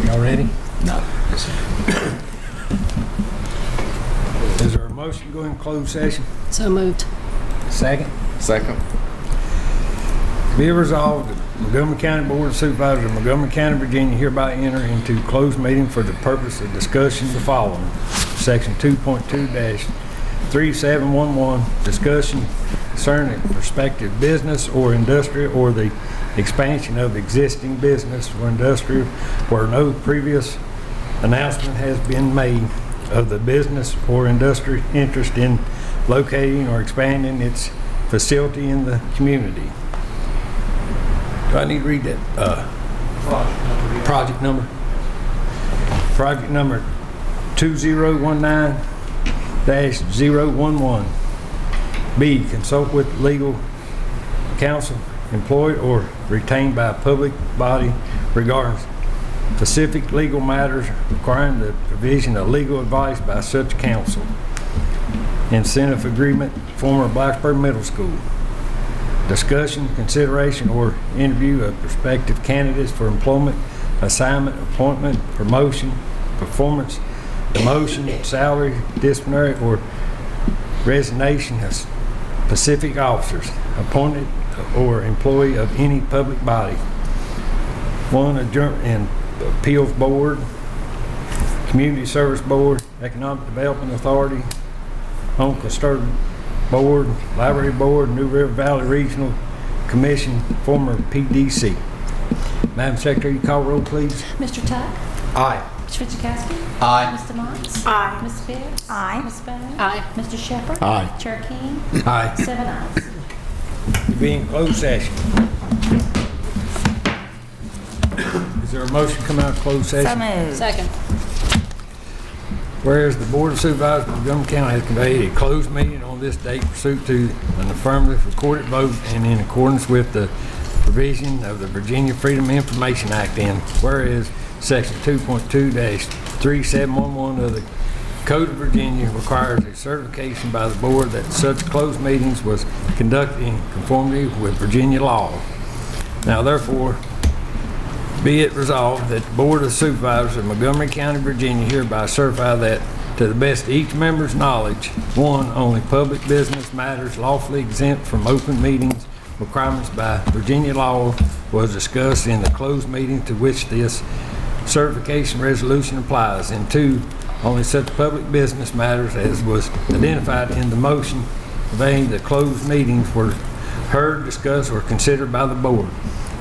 Y'all ready? No. Is there a motion to go in closed session? So moved. Second? Second. Be it resolved, the Montgomery County Board of Supervisors of Montgomery County, Virginia hereby enter into closed meeting for the purpose of discussion the following. Section 2.2-3711, discussion concerning prospective business or industry or the expansion of existing business or industry where no previous announcement has been made of the business or industry interest in locating or expanding its facility in the community. Do I need to read that? Project number? Project number 2019-011. B, consult with legal counsel employed or retained by a public body regarding specific legal matters requiring the provision of legal advice by such counsel. Incentive agreement, former Blacksburg Middle School. Discussion, consideration, or interview of prospective candidates for employment, assignment, appointment, promotion, performance, demotion, salary, disciplinary, or resignation of specific officers, appointed or employee of any public body. One, adjourn and appeals board, community service board, economic development authority, home custodian board, library board, New River Valley Regional Commission, former PDC. Madam Secretary, you call roll, please. Mr. Tuck? Aye. Mr. Fidzikowski? Aye. Mr. Motts? Aye. Ms. Biggs? Aye. Ms. Bowles? Aye. Mr. Shepherd? Aye. Chair King? Aye. 7 ayes. To be in closed session. Is there a motion to come out of closed So session? moved. Second. Whereas the Board of Supervisors of Montgomery County has convened a closed meeting on this date pursuant to an affirmative recorded vote and in accordance with the provision of the Virginia Freedom of Information Act, and whereas Section 2.2-3711 of the Code of Virginia requires a certification by the board that such closed meetings was conducted in conformity with Virginia law. Now therefore, be it resolved that the Board of Supervisors of Montgomery County, Virginia hereby certify that to the best of each member's knowledge, one, only public business matters lawfully exempt from open meetings requirements by Virginia law was discussed in the closed meeting to which this certification resolution applies, and two, only such public business matters as was identified in the motion conveying the closed meetings were heard, discussed, or considered by the board.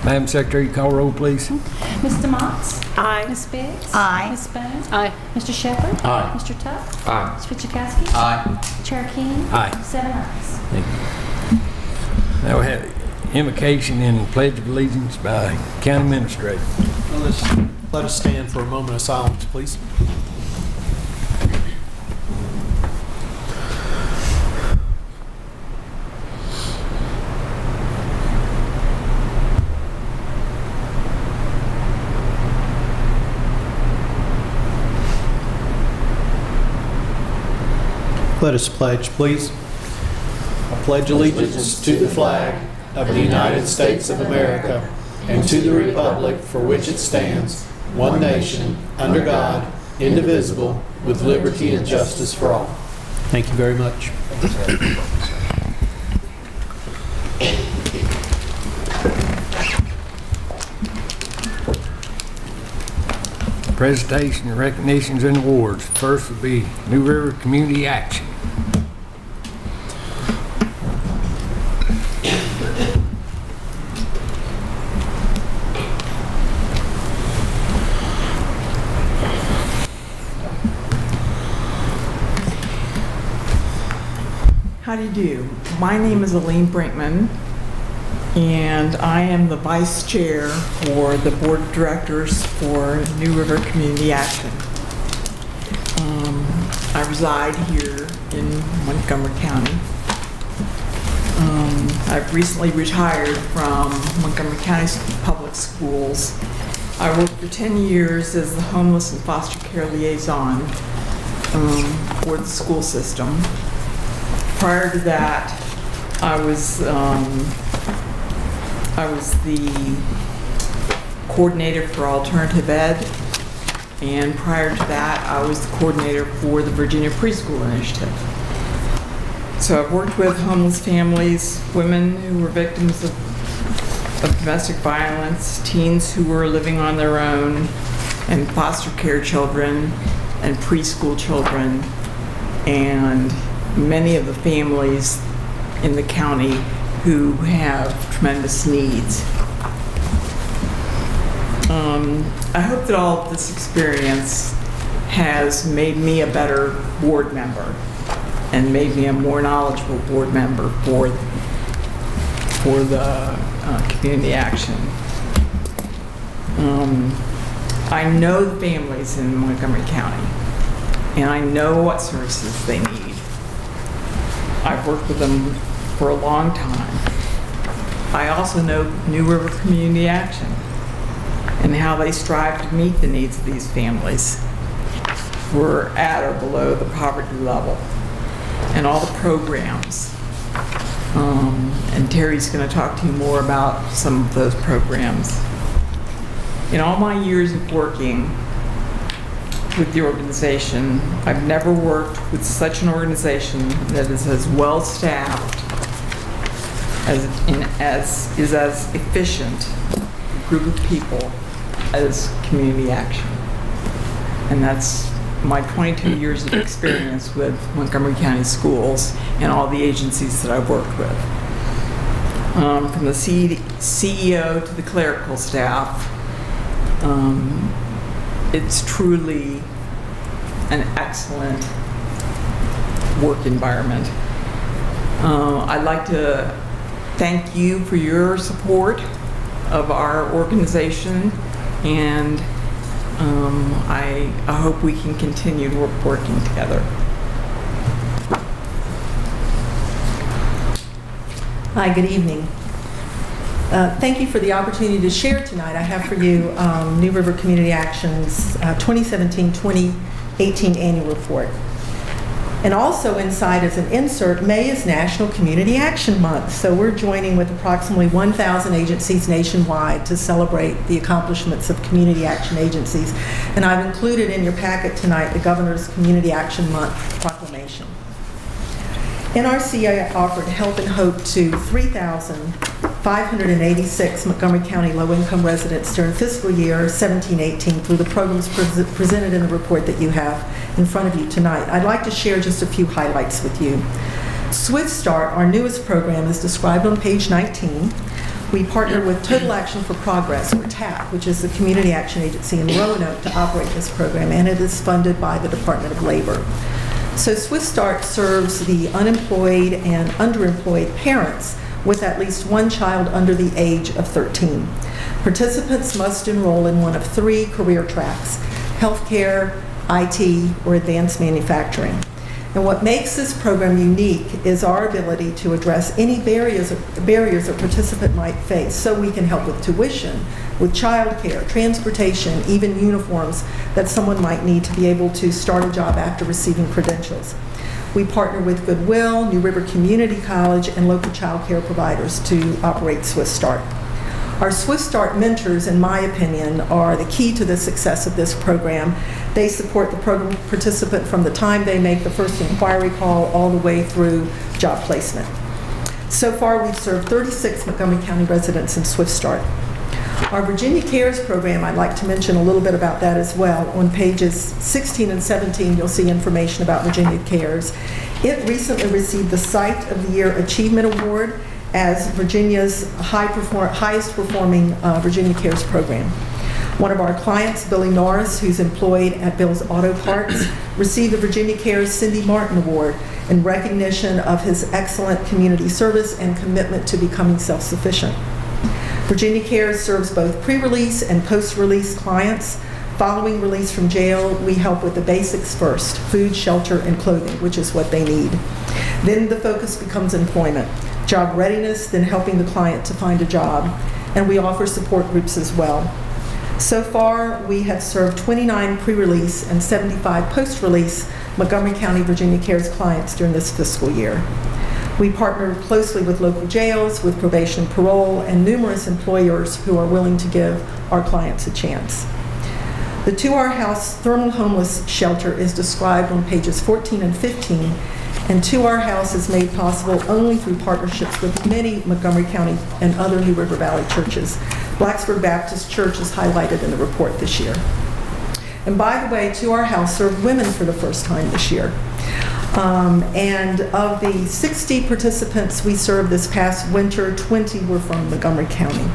Madam Secretary, call roll, please. Mr. Motts? Aye. Ms. Biggs? Aye. Ms. Bowles? Aye. Mr. Shepherd? Aye. Mr. Tuck? Aye. Mr. Fidzikowski? Aye. Chair King? Aye. 7 ayes. Thank you. Now we have invocation and pledge of allegiance by County Administrator. Let us stand for a moment of silence, please. Let us pledge, please. I pledge allegiance to the flag of the United States of America and to the republic for which it stands, one nation, under God, indivisible, with liberty and justice for all. Thank you very much. Presentation, recognitions, and awards. First would be New River Community Action. How do you do? My name is Elaine Brinkman, and I am the Vice Chair for the Board of Directors for New River Community Action. I reside here in Montgomery County. I've recently retired from Montgomery County Public Schools. I worked for 10 years as the homeless and foster care liaison for the school system. Prior to that, I was the coordinator for alternative ed And prior to that, I was the coordinator for the Virginia Preschool Initiative. So I've worked with homeless families, women who were victims of domestic violence, teens who were living on their own, and foster care children and preschool children, and many of the families in the county who have tremendous needs. I hope that all of this experience has made me a better board member and made me a more knowledgeable board member for the community action. I know the families in Montgomery County, and I know what services they need. I've worked with them for a long time. I also know New River Community Action and how they strive to meet the needs of these families who are at or below the poverty level, and all the programs. And Terry's going to talk to you more about some of those programs. In all my years of working with the organization, I've never worked with such an organization that is as well staffed as efficient a group of people as Community Action. And that's my 22 years of experience with Montgomery County Schools and all the agencies that I've worked with. From the CEO to the clerical staff, it's truly an excellent work environment. I'd like to thank you for your support of our organization, and I hope we can continue working together. Hi, good evening. Thank you for the opportunity to share tonight. I have for you New River Community Action's 2017-2018 annual report. And also inside as an insert, May is National Community Action Month. So we're joining with approximately 1,000 agencies nationwide to celebrate the accomplishments of community action agencies. And I've included in your packet tonight the Governor's Community Action Month proclamation. NRCA offered help and hope to 3,586 Montgomery County low-income residents during fiscal year 17-18 through the programs presented in the report that you have in front of you tonight. I'd like to share just a few highlights with you. Swift Start, our newest program, is described on page 19. We partner with Total Action for Progress, or TAP, which is the community action agency in Roanoke, to operate this program, and it is funded by the Department of Labor. So Swift Start serves the unemployed and underemployed parents with at least one child under the age of 13. Participants must enroll in one of 3 career tracks: healthcare, IT, or advanced manufacturing. And what makes this program unique is our ability to address any barriers a participant might face, so we can help with tuition, with childcare, transportation, even uniforms that someone might need to be able to start a job after receiving credentials. We partner with Goodwill, New River Community College, and local child care providers to operate Swift Start. Our Swift Start mentors, in my opinion, are the key to the success of this program. They support the program participant from the time they make the first inquiry call all the way through job placement. So far, we've served 36 Montgomery County residents in Swift Start. Our Virginia Cares program, I'd like to mention a little bit about that as well. On pages 16 and 17, you'll see information about Virginia Cares. It recently received the Site of the Year Achievement Award as Virginia's highest performing Virginia Cares program. One of our clients, Billy Norris, who's employed at Bill's Auto Parts, received the Virginia Cares Cindy Martin Award in recognition of his excellent community service and commitment to becoming self-sufficient. Virginia Cares serves both pre-release and post-release clients. Following release from jail, we help with the basics first: food, shelter, and clothing, which is what they need. Then the focus becomes employment, job readiness, then helping the client to find a job. And we offer support groups as well. So far, we have served 29 pre-release and 75 post-release Montgomery County Virginia Cares clients during this fiscal year. We partner closely with local jails, with probation and parole, and numerous employers who are willing to give our clients a chance. The To Our House Thermal Homeless Shelter is described on pages 14 and 15, and To Our House is made possible only through partnerships with many Montgomery County and other New River Valley churches. Blacksburg Baptist Church is highlighted in the report this year. And by the way, To Our House served women for the first time this year. And of the 60 participants we served this past winter, 20 were from Montgomery County.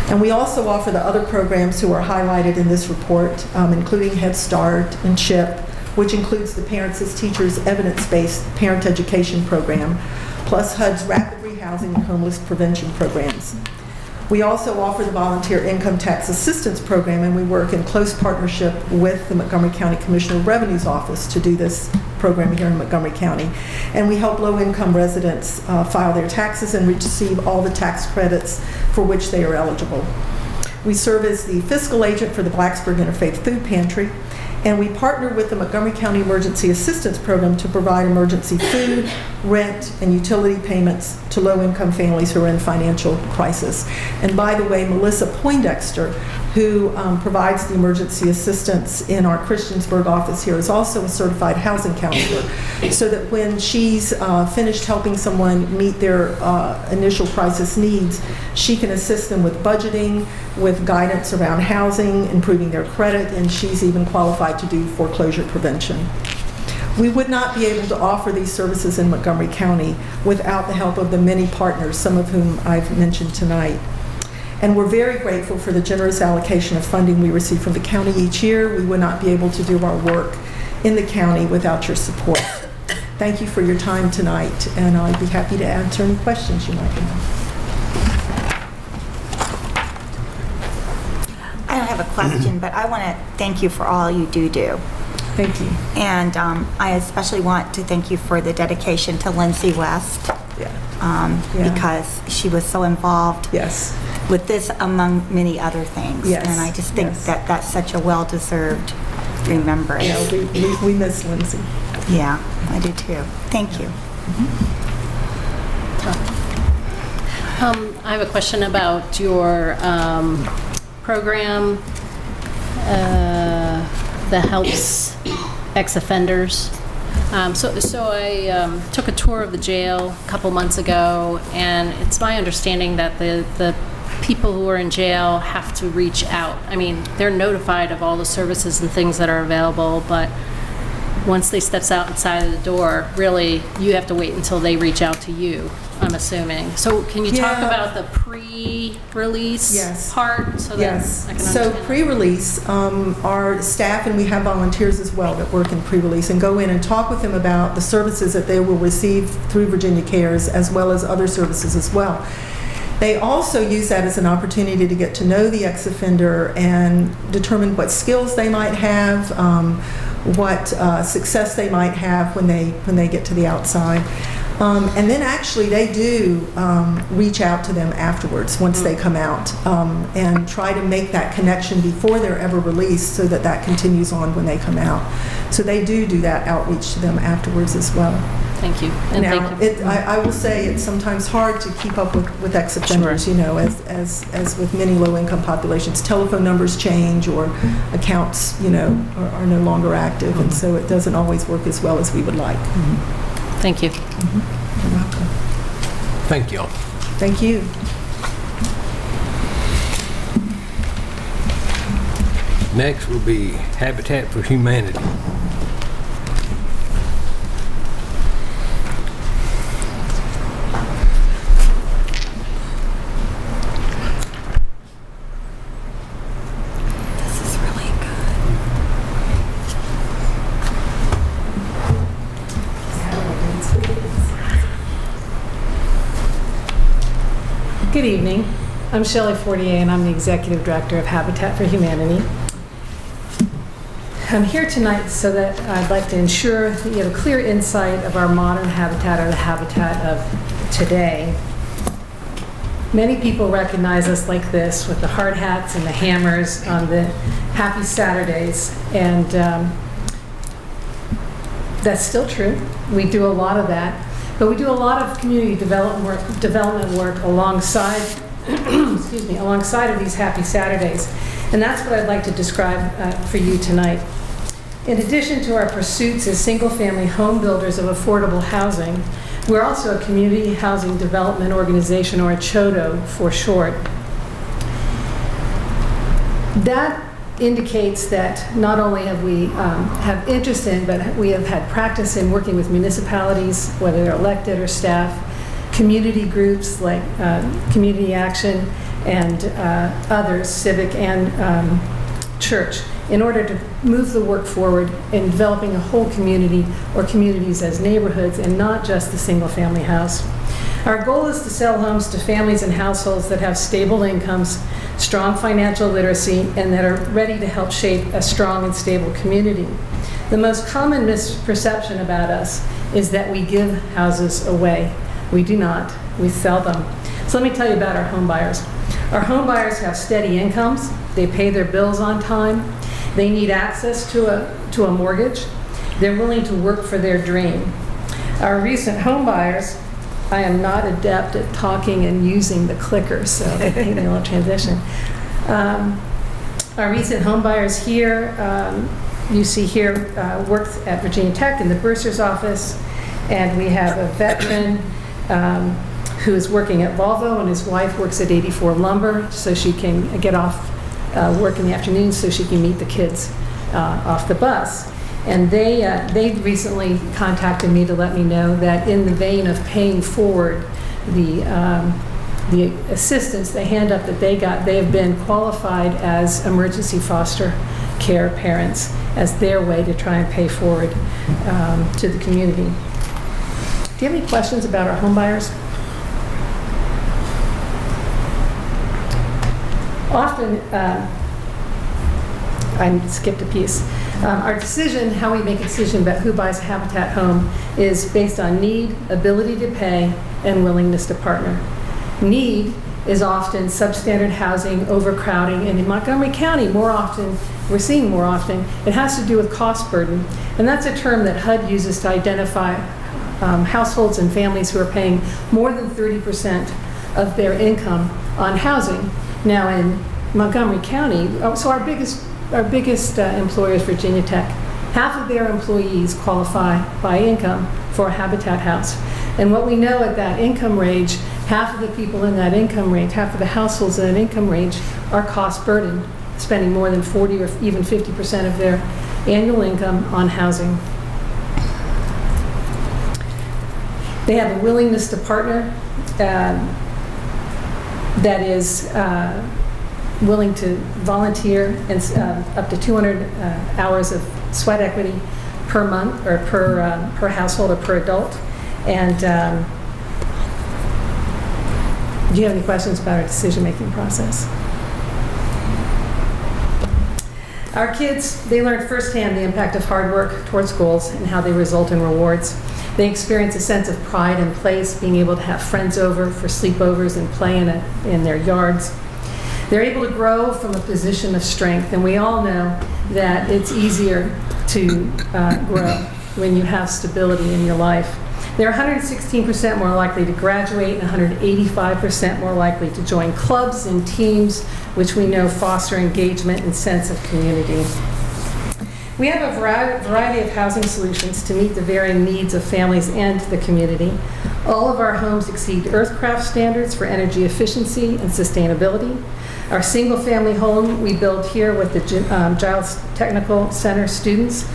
And we also offer the other programs who are highlighted in this report, including Head Start and CHIP, which includes the Parents as Teachers evidence-based parent education program, plus HUD's rapid rehousing and homeless prevention programs. We also offer the Volunteer Income Tax Assistance Program, and we work in close partnership with the Montgomery County Commissioner of Revenue's office to do this program here in Montgomery County. And we help low-income residents file their taxes and receive all the tax credits for which they are eligible. We serve as the fiscal agent for the Blacksburg Interfaith Food Pantry, and we partner with the Montgomery County Emergency Assistance Program to provide emergency food, rent, and utility payments to low-income families who are in financial crisis. And by the way, Melissa Poindexter, who provides the emergency assistance in our Christiansburg office here, is also a certified housing counselor, so that when she's finished helping someone meet their initial crisis needs, she can assist them with budgeting, with guidance around housing, improving their credit, and she's even qualified to do foreclosure prevention. We would not be able to offer these services in Montgomery County without the help of the many partners, some of whom I've mentioned tonight. And we're very grateful for the generous allocation of funding we receive from the county each year. We would not be able to do our work in the county without your support. Thank you for your time tonight, and I'd be happy to answer any questions you might have. I don't have a question, but I want to thank you for all you do. Thank you. And I especially want to thank you for the dedication to Lindsay West, Yeah. because she was so involved Yes. with this among many other things. Yes, And I just think yes. that that's such a well-deserved remembrance. Yeah, we miss Lindsay. Yeah, I do too. Thank you. I have a question about your program that helps ex-offenders. So I took a tour of the jail a couple months ago, and it's my understanding that the people who are in jail have to reach out. I mean, they're notified of all the services and things that are available, but once they steps outside of the door, really, you have to wait until they reach out to you, I'm assuming. So can you talk Yeah. about the pre-release Yes. part? So that Yes. I can So understand. pre-release, our staff, and we have volunteers as well that work in pre-release, and go in and talk with them about the services that they will receive through Virginia Cares, as well as other services as well. They also use that as an opportunity to get to know the ex-offender and determine what skills they might have, what success they might have when they get to the outside. And then actually they do reach out to them afterwards once they come out, and try to make that connection before they're ever released, so that that continues on when they come out. So they do that outreach to them afterwards as well. Thank you. And Now, thank you. I will say it's sometimes hard to keep up with ex-offenders, you know, as with many low-income populations. Telephone numbers change, or accounts, you know, are no longer active, and so it doesn't always work as well as we would like. Thank you. You're welcome. Thank y'all. Thank you. Next will be Habitat for Humanity. This is really good. Good evening. I'm Shelley Fortier, and I'm the Executive Director of Habitat for Humanity. I'm here tonight so that I'd like to ensure that you have a clear insight of our modern habitat, or the habitat of today. Many people recognize us like this, with the hard hats and the hammers on the Happy Saturdays, and that's still true. We do a lot of that. But we do a lot of community development work alongside, excuse me, alongside of these Happy Saturdays. And that's what I'd like to describe for you tonight. In addition to our pursuits as single-family home builders of affordable housing, we're also a community housing development organization, or a CHODO for short. That indicates that not only have we have interest in, but we have had practice in working with municipalities, whether they're elected or staff, community groups like Community Action and others, civic and church, in order to move the work forward in developing a whole community or communities as neighborhoods and not just the single-family house. Our goal is to sell homes to families and households that have stable incomes, strong financial literacy, and that are ready to help shape a strong and stable community. The most common misperception about us is that we give houses away. We do not. We sell them. So let me tell you about our home buyers. Our home buyers have steady incomes. They pay their bills on time. They need access to a mortgage. They're willing to work for their dream. Our recent home buyers, I am not adept at talking and using the clicker, so take me a little transition. Our recent home buyers here, you see here, worked at Virginia Tech in the bursar's office, and we have a veteran who is working at Volvo, and his wife works at 84 Lumber, so she can get off work in the afternoon so she can meet the kids off the bus. And they recently contacted me to let me know that in the vein of paying forward the assistance, the hand-up that they got, they have been qualified as emergency foster care parents as their way to try and pay forward to the community. Do you have any questions about our home buyers? Often, I skipped a piece. Our decision, how we make a decision about who buys a Habitat home, is based on need, ability to pay, and willingness to partner. Need is often substandard housing, overcrowding, and in Montgomery County, more often, we're seeing more often, it has to do with cost burden. And that's a term that HUD uses to identify households and families who are paying more than 30% of their income on housing. Now in Montgomery County, so our biggest employer is Virginia Tech. Half of their employees qualify by income for a Habitat house. And what we know at that income range, half of the people in that income range, half of the households in that income range are cost burdened, spending more than 40 or even 50% of their annual income on housing. They have a willingness to partner that is willing to volunteer and up to 200 hours of sweat equity per month or per household or per adult. And do you have any questions about our decision-making process? Our kids, they learn firsthand the impact of hard work towards goals and how they result in rewards. They experience a sense of pride and place, being able to have friends over for sleepovers and play in their yards. They're able to grow from a position of strength, and we all know that it's easier to grow when you have stability in your life. They're 116% more likely to graduate and 185% more likely to join clubs and teams, which we know foster engagement and sense of community. We have a variety of housing solutions to meet the varying needs of families and the community. All of our homes exceed Earthcraft standards for energy efficiency and sustainability. Our single-family home we built here with the Giles Technical Center students,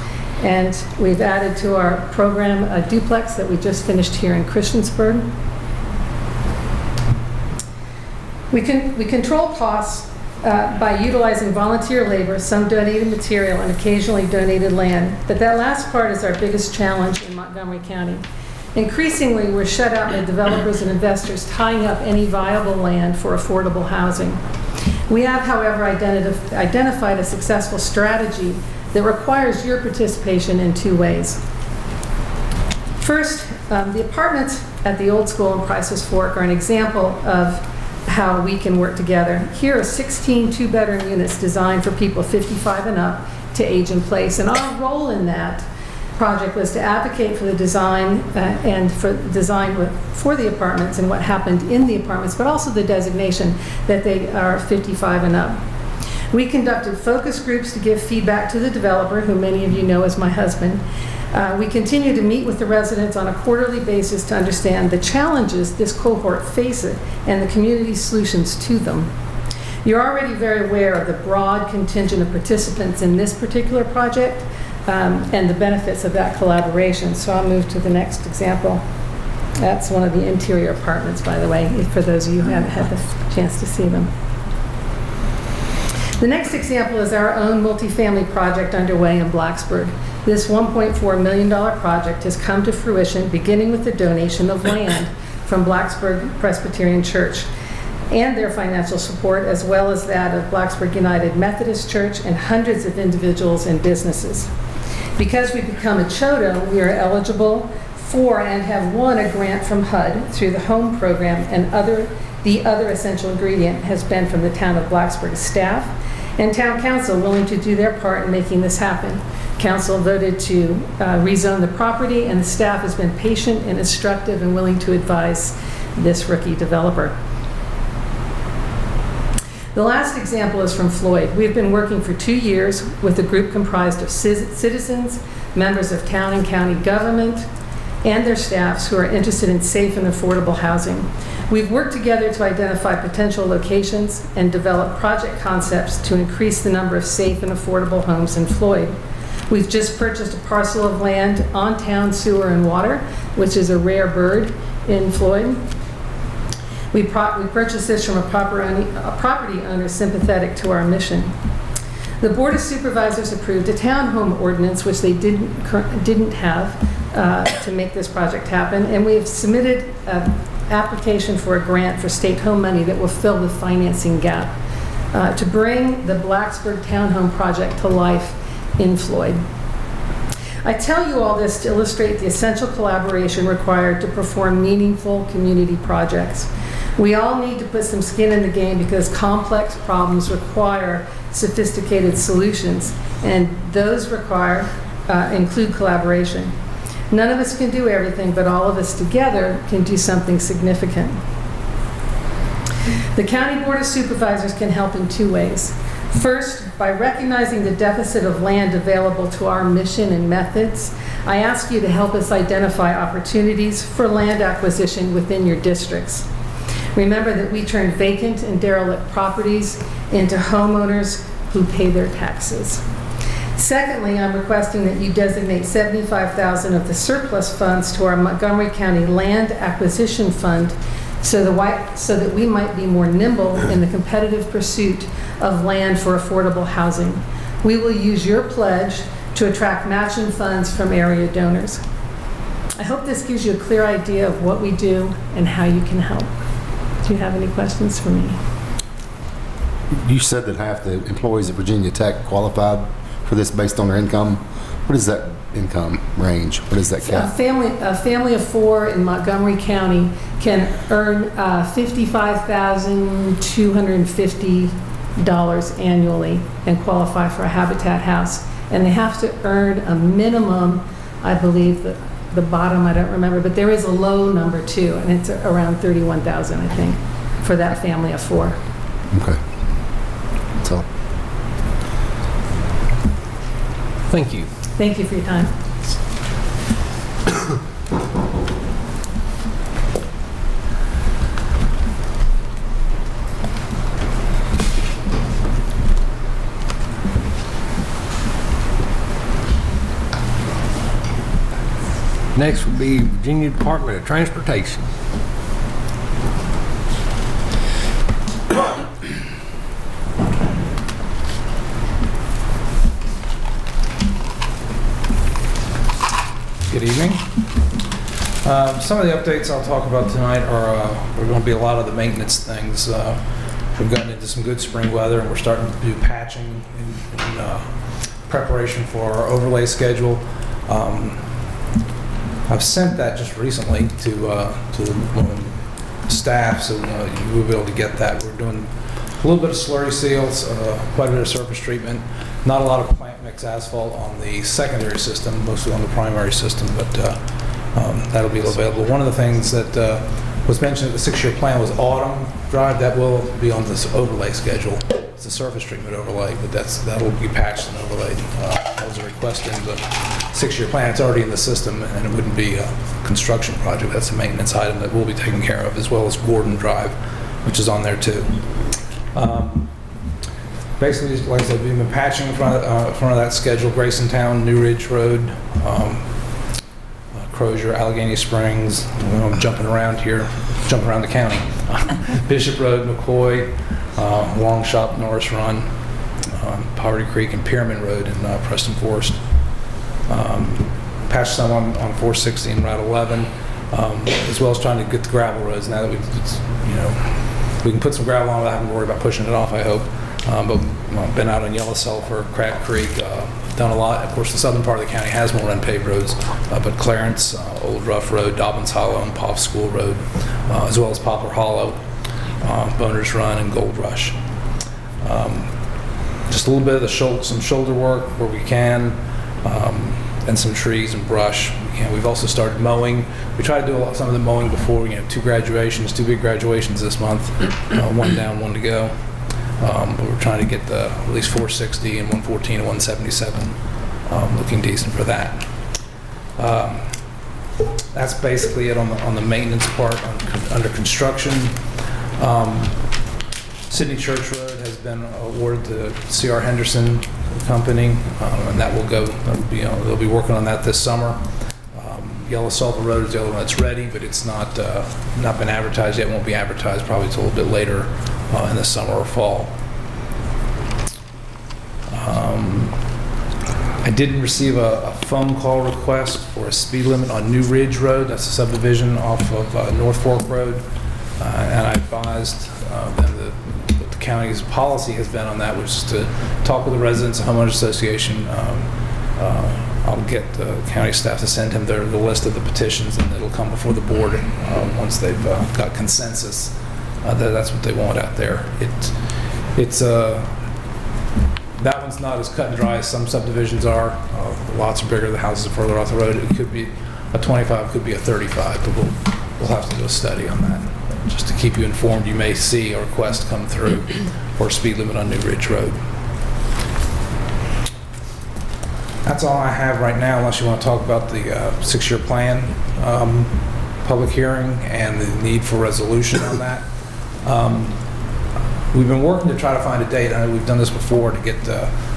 and we've added to our program a duplex that we just finished here in Christiansburg. We control costs by utilizing volunteer labor, some donated material, and occasionally donated land. But that last part is our biggest challenge in Montgomery County. Increasingly, we're shut out by developers and investors tying up any viable land for affordable housing. We have, however, identified a successful strategy that requires your participation in two ways. First, the apartments at the Old School and Price's Fork are an example of how we can work together. Here are 16 two-bedroom units designed for people 55 and up to age in place. And our role in that project was to advocate for the design and for design for the apartments and what happened in the apartments, but also the designation that they are 55 and up. We conducted focus groups to give feedback to the developer, who many of you know as my husband. We continue to meet with the residents on a quarterly basis to understand the challenges this cohort faces and the community solutions to them. You're already very aware of the broad contingent of participants in this particular project and the benefits of that collaboration. So I'll move to the next example. That's one of the interior apartments, by the way, for those of you who haven't had the chance to see them. The next example is our own multifamily project underway in Blacksburg. This $1.4 million project has come to fruition beginning with the donation of land from Blacksburg Presbyterian Church and their financial support, as well as that of Blacksburg United Methodist Church and hundreds of individuals and businesses. Because we've become a CHODO, we are eligible for and have won a grant from HUD through the HOME program, and the other essential ingredient has been from the town of Blacksburg staff and town council willing to do their part in making this happen. Council voted to rezone the property, and the staff has been patient and instructive and willing to advise this rookie developer. The last example is from Floyd. We've been working for 2 years with a group comprised of citizens, members of town and county government, and their staffs who are interested in safe and affordable housing. We've worked together to identify potential locations and develop project concepts to increase the number of safe and affordable homes in Floyd. We've just purchased a parcel of land on town sewer and water, which is a rare bird in Floyd. We purchased this from a property owner sympathetic to our mission. The Board of Supervisors approved a townhome ordinance, which they didn't have to make this project happen, and we have submitted an application for a grant for state home money that will fill the financing gap to bring the Blacksburg Townhome project to life in Floyd. I tell you all this to illustrate the essential collaboration required to perform meaningful community projects. We all need to put some skin in the game because complex problems require sophisticated solutions, and those include collaboration. None of us can do everything, but all of us together can do something significant. The County Board of Supervisors can help in 2 ways. First, by recognizing the deficit of land available to our mission and methods, I ask you to help us identify opportunities for land acquisition within your districts. Remember that we turn vacant and derelict properties into homeowners who pay their taxes. Secondly, I'm requesting that you designate $75,000 of the surplus funds to our Montgomery County Land Acquisition Fund so that we might be more nimble in the competitive pursuit of land for affordable housing. We will use your pledge to attract matching funds from area donors. I hope this gives you a clear idea of what we do and how you can help. Do you have any questions for me? You said that half the employees at Virginia Tech qualified for this based on their income. What is that income range? What is that cap? A family of 4 in Montgomery County can earn $55,250 annually and qualify for a Habitat house. And they have to earn a minimum, I believe, the bottom, I don't remember, but there is a low number too, and it's around $31,000, I think, for that family of 4. Okay. That's all. Thank you. Thank you for your time. Next will be Virginia Department of Transportation. Good evening. Some of the updates I'll talk about tonight are going to be a lot of the maintenance things. We've gotten into some good spring weather, and we're starting to do patching in preparation for our overlay schedule. I've sent that just recently to the staff, so you will be able to get that. We're doing a little bit of slurry seals, quite a bit of surface treatment, not a lot of plant mix asphalt on the secondary system, mostly on the primary system, but that'll be available. One of the things that was mentioned at the 6-year plan was autumn drive. That will be on this overlay schedule. it's a surface treatment overlay, but that'll be patched and overlaid. That was a request in the 6-year plan. It's already in the system, and it wouldn't be a construction project. That's a maintenance item that will be taken care of, as well as Gordon Drive, which is on there too. Basically, like I said, we've been patching in front of that schedule: Grayson Town, New Ridge Road, Crozier, Allegheny Springs. I'm jumping around here, jumping around the county. Bishop Road, McCoy, Long Shop, Norris Run, Poverty Creek, and Pyramid Road in Preston Forest. Patched some on 460 and Route 11, as well as trying to get the gravel roads. Now that we can put some gravel on without having to worry about pushing it off, I hope. But been out on Yellow Sulphur, Crab Creek, done a lot. Of course, the southern part of the county has more unpaved roads, but Clarence, Old Rough Road, Dobbins Hollow, and Poff School Road, as well as Poplar Hollow, Boners Run, and Gold Rush. Just a little bit of some shoulder work where we can, and some trees and brush. We've also started mowing. We try to do some of the mowing before, 2 big graduations this month, 1 down, 1 to go. But we're trying to get at least 460 and 114 and 177 looking decent for that. That's basically it on the maintenance part under construction. Sydney Church Road has been awarded to C.R. Henderson Company, and that will go. They'll be working on that this summer. Yellow Sulphur Road is the other one that's ready, but it's not been advertised yet. Won't be advertised probably until a little bit later in the summer or fall. I didn't receive a phone call request for a speed limit on New Ridge Road. That's a subdivision off of North Fork Road, and I advised them that what the county's policy has been on that, which is to talk with the residents of Homeowners Association. I'll get the county staff to send him the list of the petitions, and it'll come before the board once they've got consensus that's what they want out there. That one's not as cut and dry as some subdivisions are. The lots are bigger, the houses are further off the road. It could be a 25, could be a 35, but we'll have to do a study on that. Just to keep you informed, you may see a request come through for a speed limit on New Ridge Road. That's all I have right now, unless you want to talk about the 6-year plan public hearing and the need for resolution on that. We've been working to try to find a date. I know we've done this before to get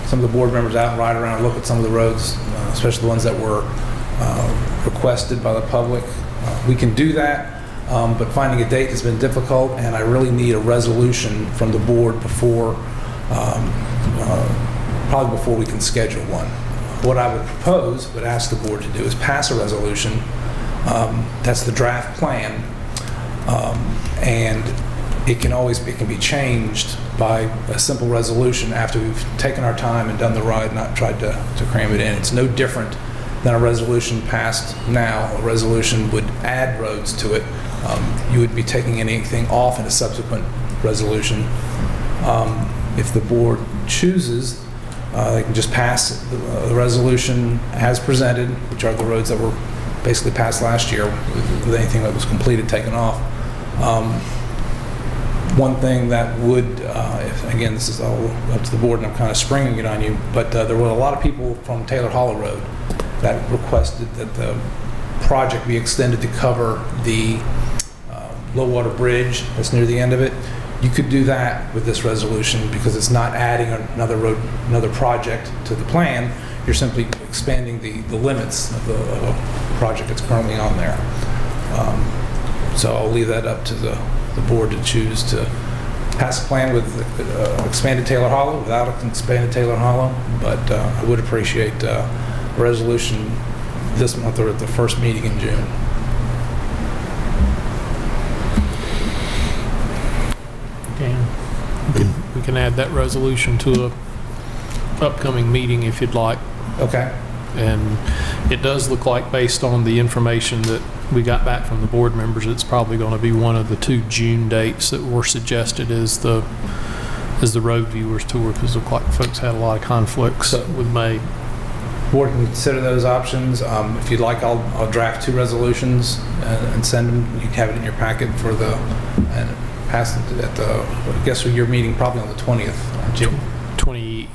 some of the board members out and ride around and look at some of the roads, especially the ones that were requested by the public. We can do that, but finding a date has been difficult, and I really need a resolution from the board probably before we can schedule one. What I would propose, would ask the board to do, is pass a resolution. That's the draft plan, and it can be changed by a simple resolution after we've taken our time and done the ride, not tried to cram it in. It's no different than a resolution passed now. A resolution would add roads to it. You would be taking anything off in a subsequent resolution. If the board chooses, they can just pass the resolution as presented, which are the roads that were basically passed last year, with anything that was completed taken off. One thing that would, again, this is all up to the board and I'm kind of springing it on you, but there were a lot of people from Taylor Hollow Road that requested that the project be extended to cover the low water bridge that's near the end of it. You could do that with this resolution because it's not adding another road, another project to the plan. You're simply expanding the limits of a project that's currently on there. So I'll leave that up to the board to choose to pass a plan with expanded Taylor Hollow, without an expanded Taylor Hollow, but I would appreciate a resolution this month or at the first meeting in June. We can add that resolution to a upcoming meeting if you'd like. Okay. And it does look like, based on the information that we got back from the board members, it's probably going to be one of the 2 June dates that were suggested as the road viewers tour, because it looked like folks had a lot of conflicts with May. Board can consider those options. If you'd like, I'll draft 2 resolutions and send them. You can have it in your packet and pass it at the, I guess your meeting probably on the 20th, aren't you? 20,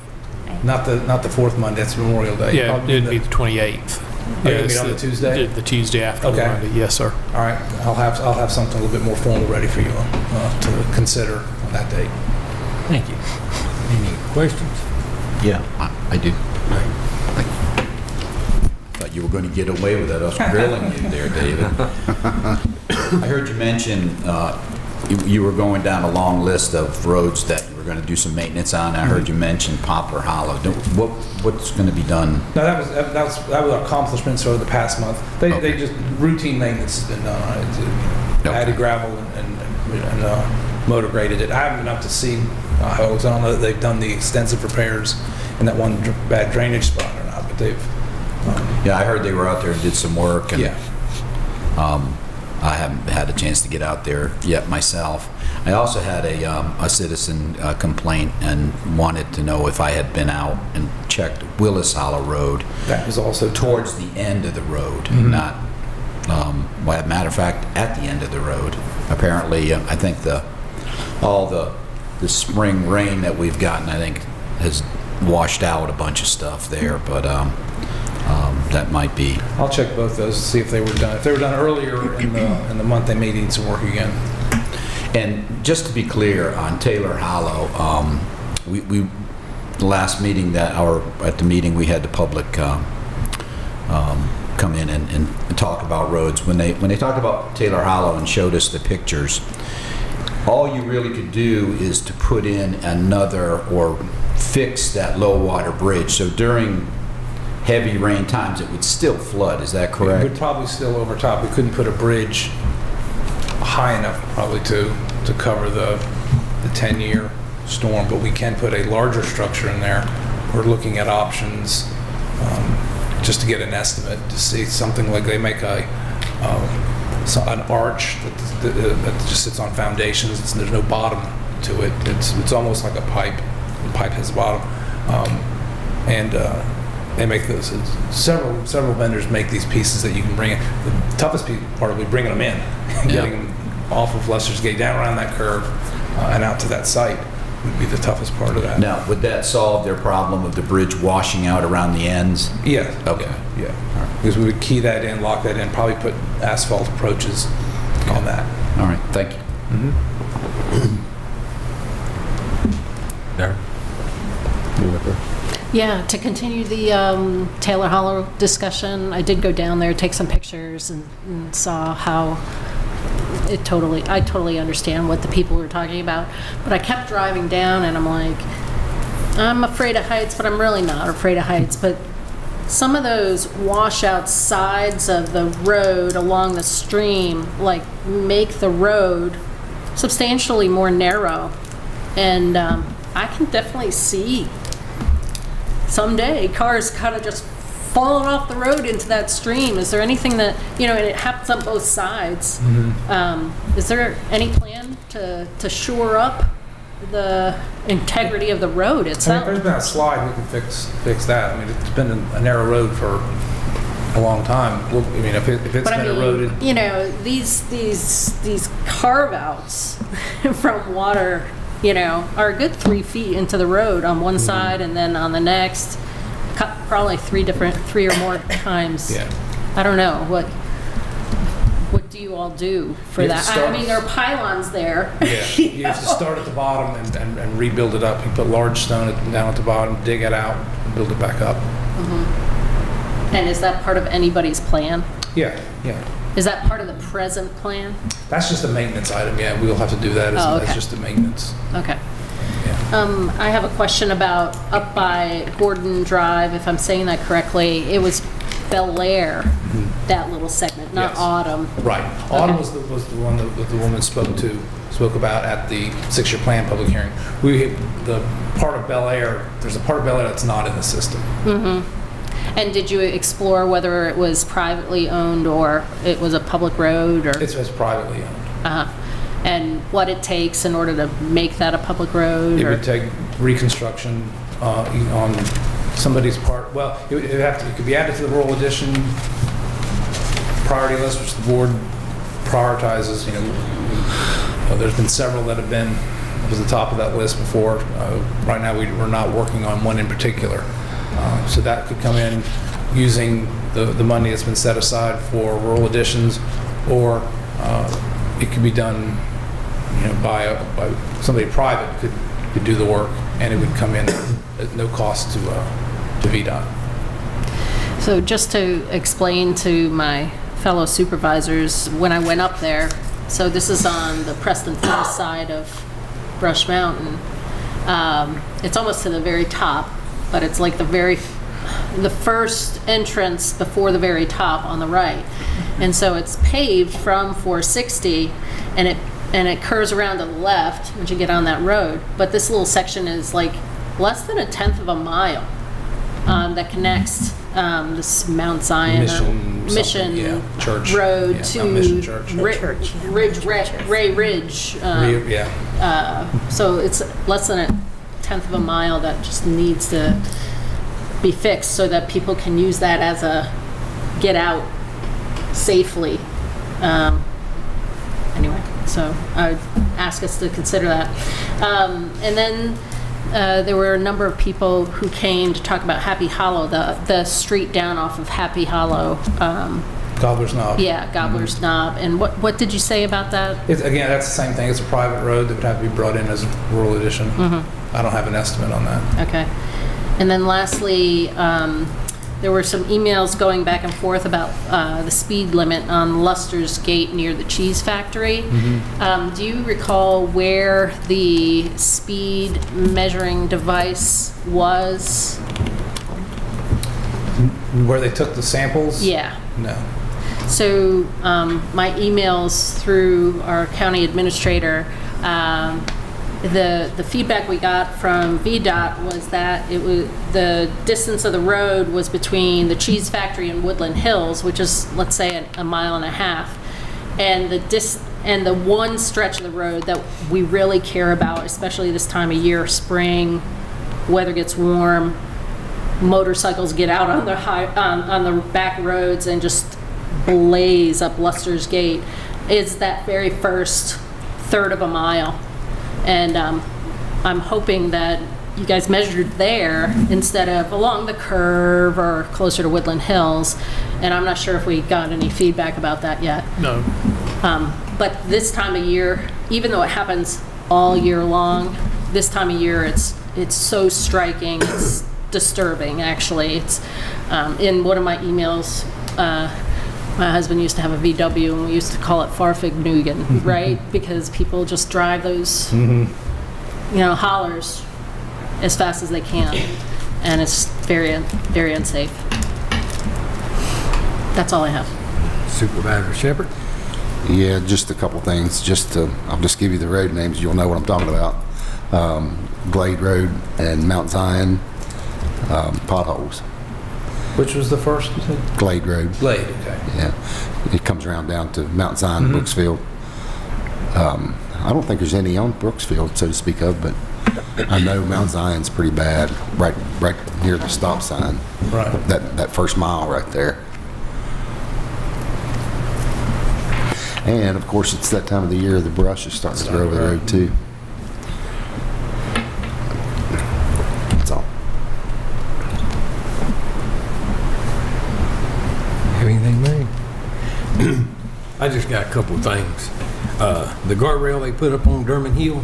Not the fourth Monday, that's Memorial Day. yeah, Probably it'd be the 28th. Oh, you Yeah, mean it's on the Tuesday? The Tuesday after Okay. Monday, yes, sir. All right, I'll have something a little bit more formal ready for you to consider on that date. Thank you. Any questions? Yeah, I do. Thought you were going to get away with that, us grilling you there, David. I heard you mention you were going down a long list of roads that you were going to do some maintenance on. I heard you mention Poplar Hollow. What's going to be done? No, that was accomplishments over the past month. They just routine maintenance has been done on it. Added gravel and motor graded it. I haven't been up to see how it was. I don't know that they've done the extensive repairs in that one bad drainage spot or not, but they've. Yeah, I heard they were out there and did some work. And, Yeah. I haven't had a chance to get out there yet myself. I also had a citizen complaint and wanted to know if I had been out and checked Willis Hollow Road. That was also towards the end of the road, not, well, as a matter of fact, at the end of the road. Apparently, I think all the spring rain that we've gotten, I think, has washed out a bunch of stuff there, but that might be. I'll check both those to see if they were done. If they were done earlier in the month, they may need some work again. And just to be clear on Taylor Hollow, we the last meeting at the meeting we had the public come in and talk about roads. When they talked about Taylor Hollow and showed us the pictures, all you really could do is to put in another or fix that low water bridge. So during heavy rain times, it would still flood. Is that It correct? would probably still over top. We couldn't put a bridge high enough probably to cover the 10-year storm, but we can put a larger structure in there. We're looking at options just to get an estimate to see something like they make an arch that just sits on foundations. There's no bottom to it. It's almost like a pipe. The pipe has a bottom, and they make those. Several vendors make these pieces that you can bring in. The toughest part will be bringing them in, getting them off of Lester's Gate down around that curve and out to that site would be the toughest part of that. Now, would that solve their problem of the bridge washing out around the ends? Yeah. Okay. Yeah. Because we would key that in, lock that in, probably put asphalt approaches on that. All right, thank you. Darren? Yeah, to continue the Taylor Hollow discussion, I did go down there, take some pictures, and saw how I totally understand what the people were talking about. But I kept driving down, and I'm like, I'm afraid of heights, but I'm really not afraid of heights. But some of those washout sides of the road along the stream, like, make the road substantially more narrow. And I can definitely see someday cars kind of just falling off the road into that stream. Is there anything that, and it happens on both sides. Is there any plan to shore up the integrity of the road I mean, itself? if there's been a slide, we can fix that. I mean, it's been a narrow road for a long time. Well, I mean, if it's But I been eroded. mean, these carve-outs from water, are a good 3 feet into the road on one side, and then on the next, probably three or more times. Yeah. I don't know, what do you all do for You have that? to I mean, there are pylons there. Yeah, you have to start at the bottom and rebuild it up. You put large stone down at the bottom, dig it out, and build it back up. And is that part of anybody's plan? Yeah. Is that part of the present plan? That's just a maintenance item, yeah. We'll have to do that Oh, as okay. just a maintenance. Okay. Yeah. I have a question about up by Gordon Drive, if I'm saying that correctly. It was Bel Air, that little segment, not Yes. Autumn. Right. Autumn was the one that the woman spoke about at the 6-year plan public hearing. The part of Bel Air, there's a part of Bel Air that's not in the system. And did you explore whether it was privately owned or it was a public road, or? It's privately owned. Uh-huh. And what it takes in order to make that a public road? It or? would take reconstruction on somebody's part. Well, it could be added to the rural addition priority list, which the board prioritizes. There's been several that have been, was the top of that list before. Right now, we're not working on one in particular. So that could come in using the money that's been set aside for rural additions, or it could be done, by somebody private could do the work, and it would come in at no cost to VDOT. So just to explain to my fellow supervisors, when I went up there, so this is on the Preston Falls side of Brush Mountain. It's almost to the very top, but it's like the first entrance before the very top on the right. And so it's paved from 460, and it curves around to the left once you get on that road. But this little section is like less than 1/10 of a mile that connects this Mount Zion Mission Church Road Yeah, Mount Mission Church. Ray Ridge. So it's less than 1/10 of a mile that just needs to be fixed so that people can use that as a get out safely. Anyway, so I would ask us to consider that. And then there were a number of people who came to talk about Happy Hollow, the street down off of Happy Hollow. Gobbler's Knob. Yeah, Gobbler's Knob. And what did you say about that? Again, that's the same thing. It's a private road that would have to be brought in as a rural addition. I don't have an estimate on that. Okay. And then lastly, there were some emails going back and forth about the speed limit on Luster's Gate near the cheese factory. Do you recall where the speed measuring device was? Where they took the samples? Yeah. No. So my emails through our county administrator, the feedback we got from VDOT was that it was the distance of the road was between the cheese factory and Woodland Hills, which is, let's say, a mile and a half, and the one stretch of the road that we really care about, especially this time of year, spring, weather gets warm, motorcycles get out on the on the back roads and just blaze up Luster's Gate, is that very first third of a mile. And I'm hoping that you guys measured there instead of along the curve or closer to Woodland Hills. And I'm not sure if we got any feedback about that yet. No. But this time of year, even though it happens all year long, this time of year it's so striking. It's disturbing, actually. It's in one of my emails. My husband used to have a VW, and we used to call it Farfignugan, right? Because people just drive those, hollers as fast as they can, and it's very, very unsafe. That's all I have. Supervisor Shepherd? Yeah, just a couple things. I'll just give you the road names. You'll know what I'm talking about. Glade Road and Mount Zion, potholes. Which was the first, you said? Glade Road. Glade, okay. Yeah. It comes around down to Mount Zion, Brooksfield. I don't think there's any on Brooksfield, so to speak of, but I know Mount Zion's pretty bad, right near the stop sign. Right. That first mile right there. And of course, it's that time of the year the brush is starting to grow over the road too. That's all. Anything, Mary? I just got a couple of things. The guardrail they put up on Derman Hill,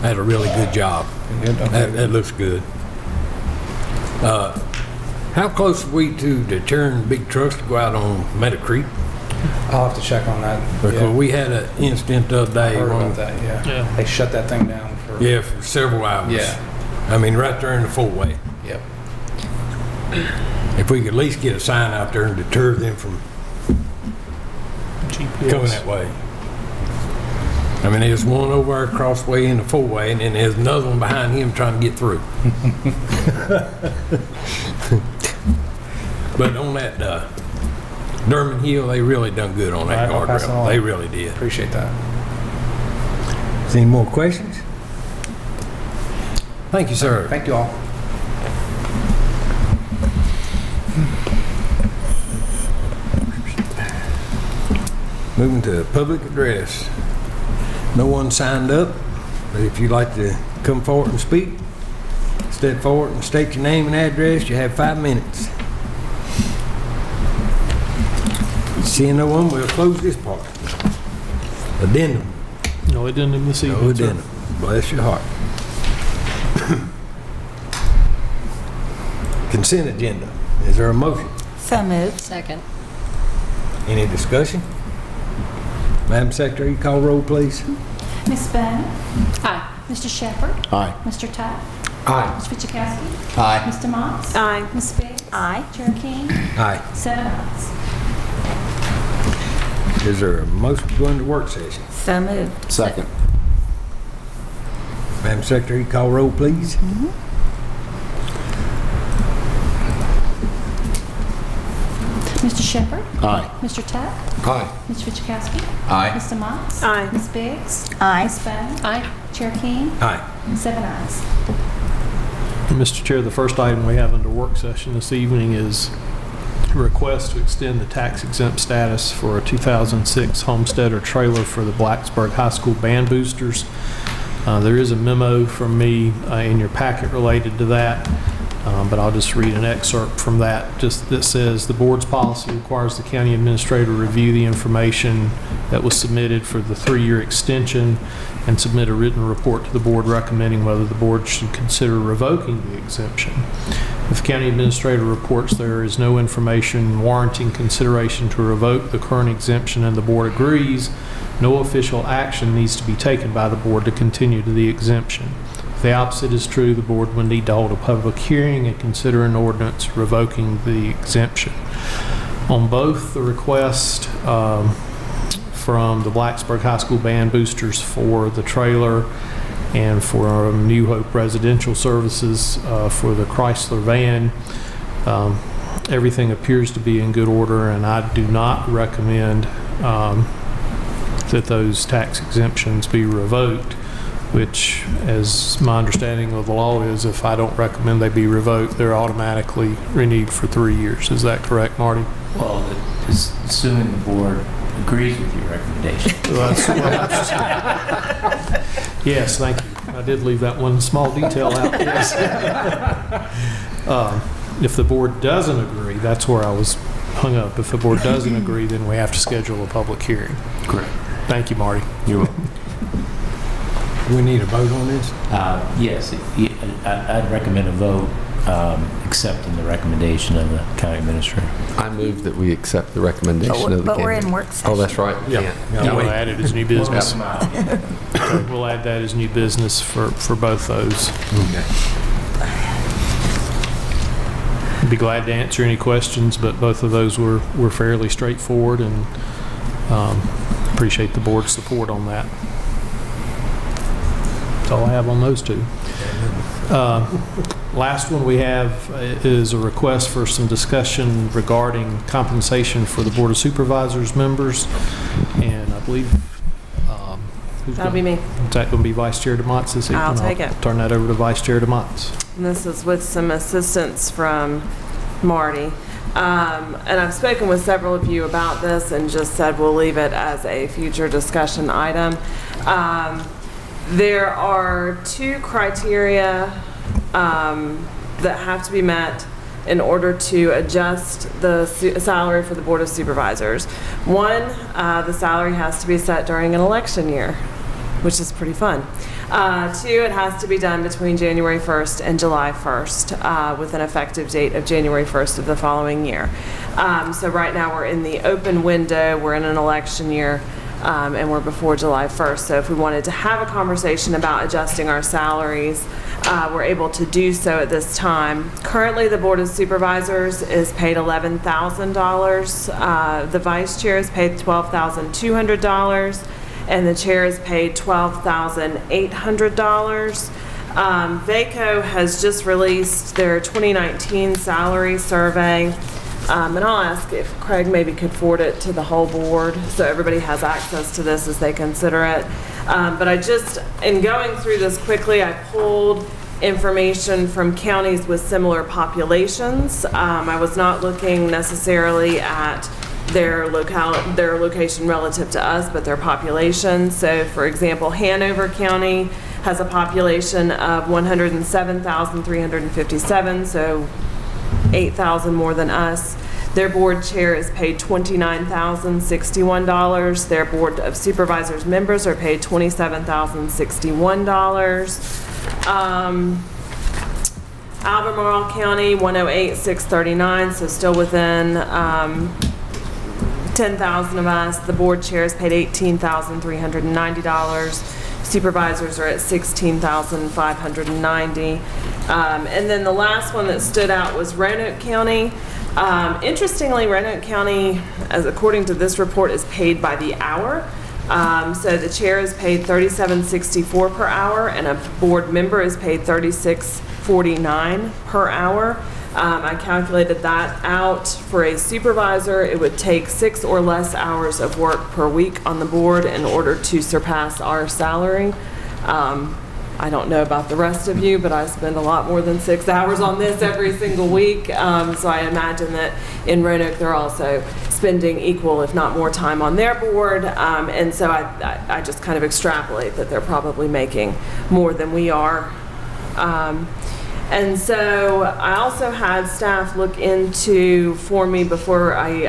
had a really good job. That looks good. How close are we to deterring big trucks to go out on Meadow Creek? I'll have to check on that. Because we had an incident the other day. I heard about that, yeah. They shut that thing down for... Yeah, for several hours. Yeah. I mean, right there in the four-way. Yep. If we could at least get a sign out there and deter them from coming that way. I mean, there's one over our crossway in the four-way, and then there's another one behind him trying to get through. But on that Derman Hill, they really done good on that I'll pass it guardrail. on. They really did. Appreciate that. Is there any more questions? Thank you, sir. Thank you all. Moving to public address. No one signed up, but if you'd like to come forward and speak, step forward and state your name and address. You have 5 minutes. Seeing no one, we'll close this part. Addendum. No addendum this evening, No sir. addendum. Bless your heart. Consent agenda. Is there a motion? So moved. Second. Any discussion? Madam Secretary, call roll, please. Ms. Bowman? Aye. Mr. Shepherd? Aye. Mr. Tuck? Aye. Mr. Wojciechowski? Aye. Mr. Motts? Aye. Ms. Biggs? Aye. Chair King? Aye. 7 ayes. Is there a motion to go into work session? So moved. Second. Madam Secretary, call roll, please. Mr. Shepherd? Aye. Mr. Tuck? Aye. Mr. Wojciechowski? Aye. Mr. Motts? Aye. Ms. Biggs? Aye. Ms. Bowman? Aye. Chair King? Aye. 7 ayes. Mr. Chair, the first item we have under work session this evening is a request to extend the tax exempt status for a 2006 Homesteader trailer for the Blacksburg High School Band Boosters. There is a memo from me in your packet related to that, but I'll just read an excerpt from that. Just that says, the board's policy requires the county administrator to review the information that was submitted for the 3-year extension and submit a written report to the board recommending whether the board should consider revoking the exemption. If the county administrator reports there is no information warranting consideration to revoke the current exemption and the board agrees, no official action needs to be taken by the board to continue to the exemption. If the opposite is true, the board would need to hold a public hearing and consider an ordinance revoking the exemption. On both the request from the Blacksburg High School Band Boosters for the trailer and for New Hope Residential Services for the Chrysler van, everything appears to be in good order, and I do not recommend that those tax exemptions be revoked, which, as my understanding of the law is, if I don't recommend they be revoked, they're automatically renewed for 3 years. Is that correct, Marty? Well, assuming the board agrees with your recommendation. Yes, thank you. I did leave that one small detail out. Yes. If the board doesn't agree, that's where I was hung up. If the board doesn't agree, then we have to schedule a public hearing. Correct. Thank you, Marty. You're welcome. Do we need a vote on this? Yes, I'd recommend a vote accepting the recommendation of the county administrator. I move that we accept the recommendation of the But we're county. in work session. Oh, that's right. Yeah. You want to add it as new business? Okay. We'll add that as new business for both those. Okay. I'd be glad to answer any questions, but both of those were fairly straightforward, and appreciate the board's support on that. That's all I have on those two. Last one we have is a request for some discussion regarding compensation for the Board of Supervisors members, and I believe That'll be me. Is that going to be Vice Chair DeMotts this evening? I'll take it. Turn that over to Vice Chair DeMotts. And this is with some assistance from Marty. And I've spoken with several of you about this and just said we'll leave it as a future discussion item. There are 2 criteria that have to be met in order to adjust the salary for the Board of Supervisors. 1, the salary has to be set during an election year, which is pretty fun. 2, it has to be done between January 1st and July 1st with an effective date of January 1st of the following year. So right now we're in the open window, we're in an election year, and we're before July 1st. So if we wanted to have a conversation about adjusting our salaries, we're able to do so at this time. Currently, the Board of Supervisors is paid $11,000. The Vice Chair is paid $12,200. And the chair is paid $12,800. VACO has just released their 2019 salary survey. And I'll ask if Craig maybe could forward it to the whole board so everybody has access to this as they consider it. But I just, in going through this quickly, I pulled information from counties with similar populations. I was not looking necessarily at their location relative to us, but their population. So for example, Hanover County has a population of 107,357, so 8,000 more than us. Their board chair is paid $29,061. Their board of supervisors members are paid $27,061. Albemarle County, 108,639, so still within 10,000 of us. The board chair is paid $18,390. Supervisors are at $16,590. And then the last one that stood out was Roanoke County. Interestingly, Roanoke County, as according to this report, is paid by the hour. So the chair is paid $37.64 per hour, and a board member is paid $36.49 per hour. I calculated that out. For a supervisor, it would take 6 or less hours of work per week on the board in order to surpass our salary. I don't know about the rest of you, but I spend a lot more than 6 hours on this every single week. So I imagine that in Roanoke, they're also spending equal, if not more time on their board. And so I just kind of extrapolate that they're probably making more than we are. And so I also had staff look into for me before I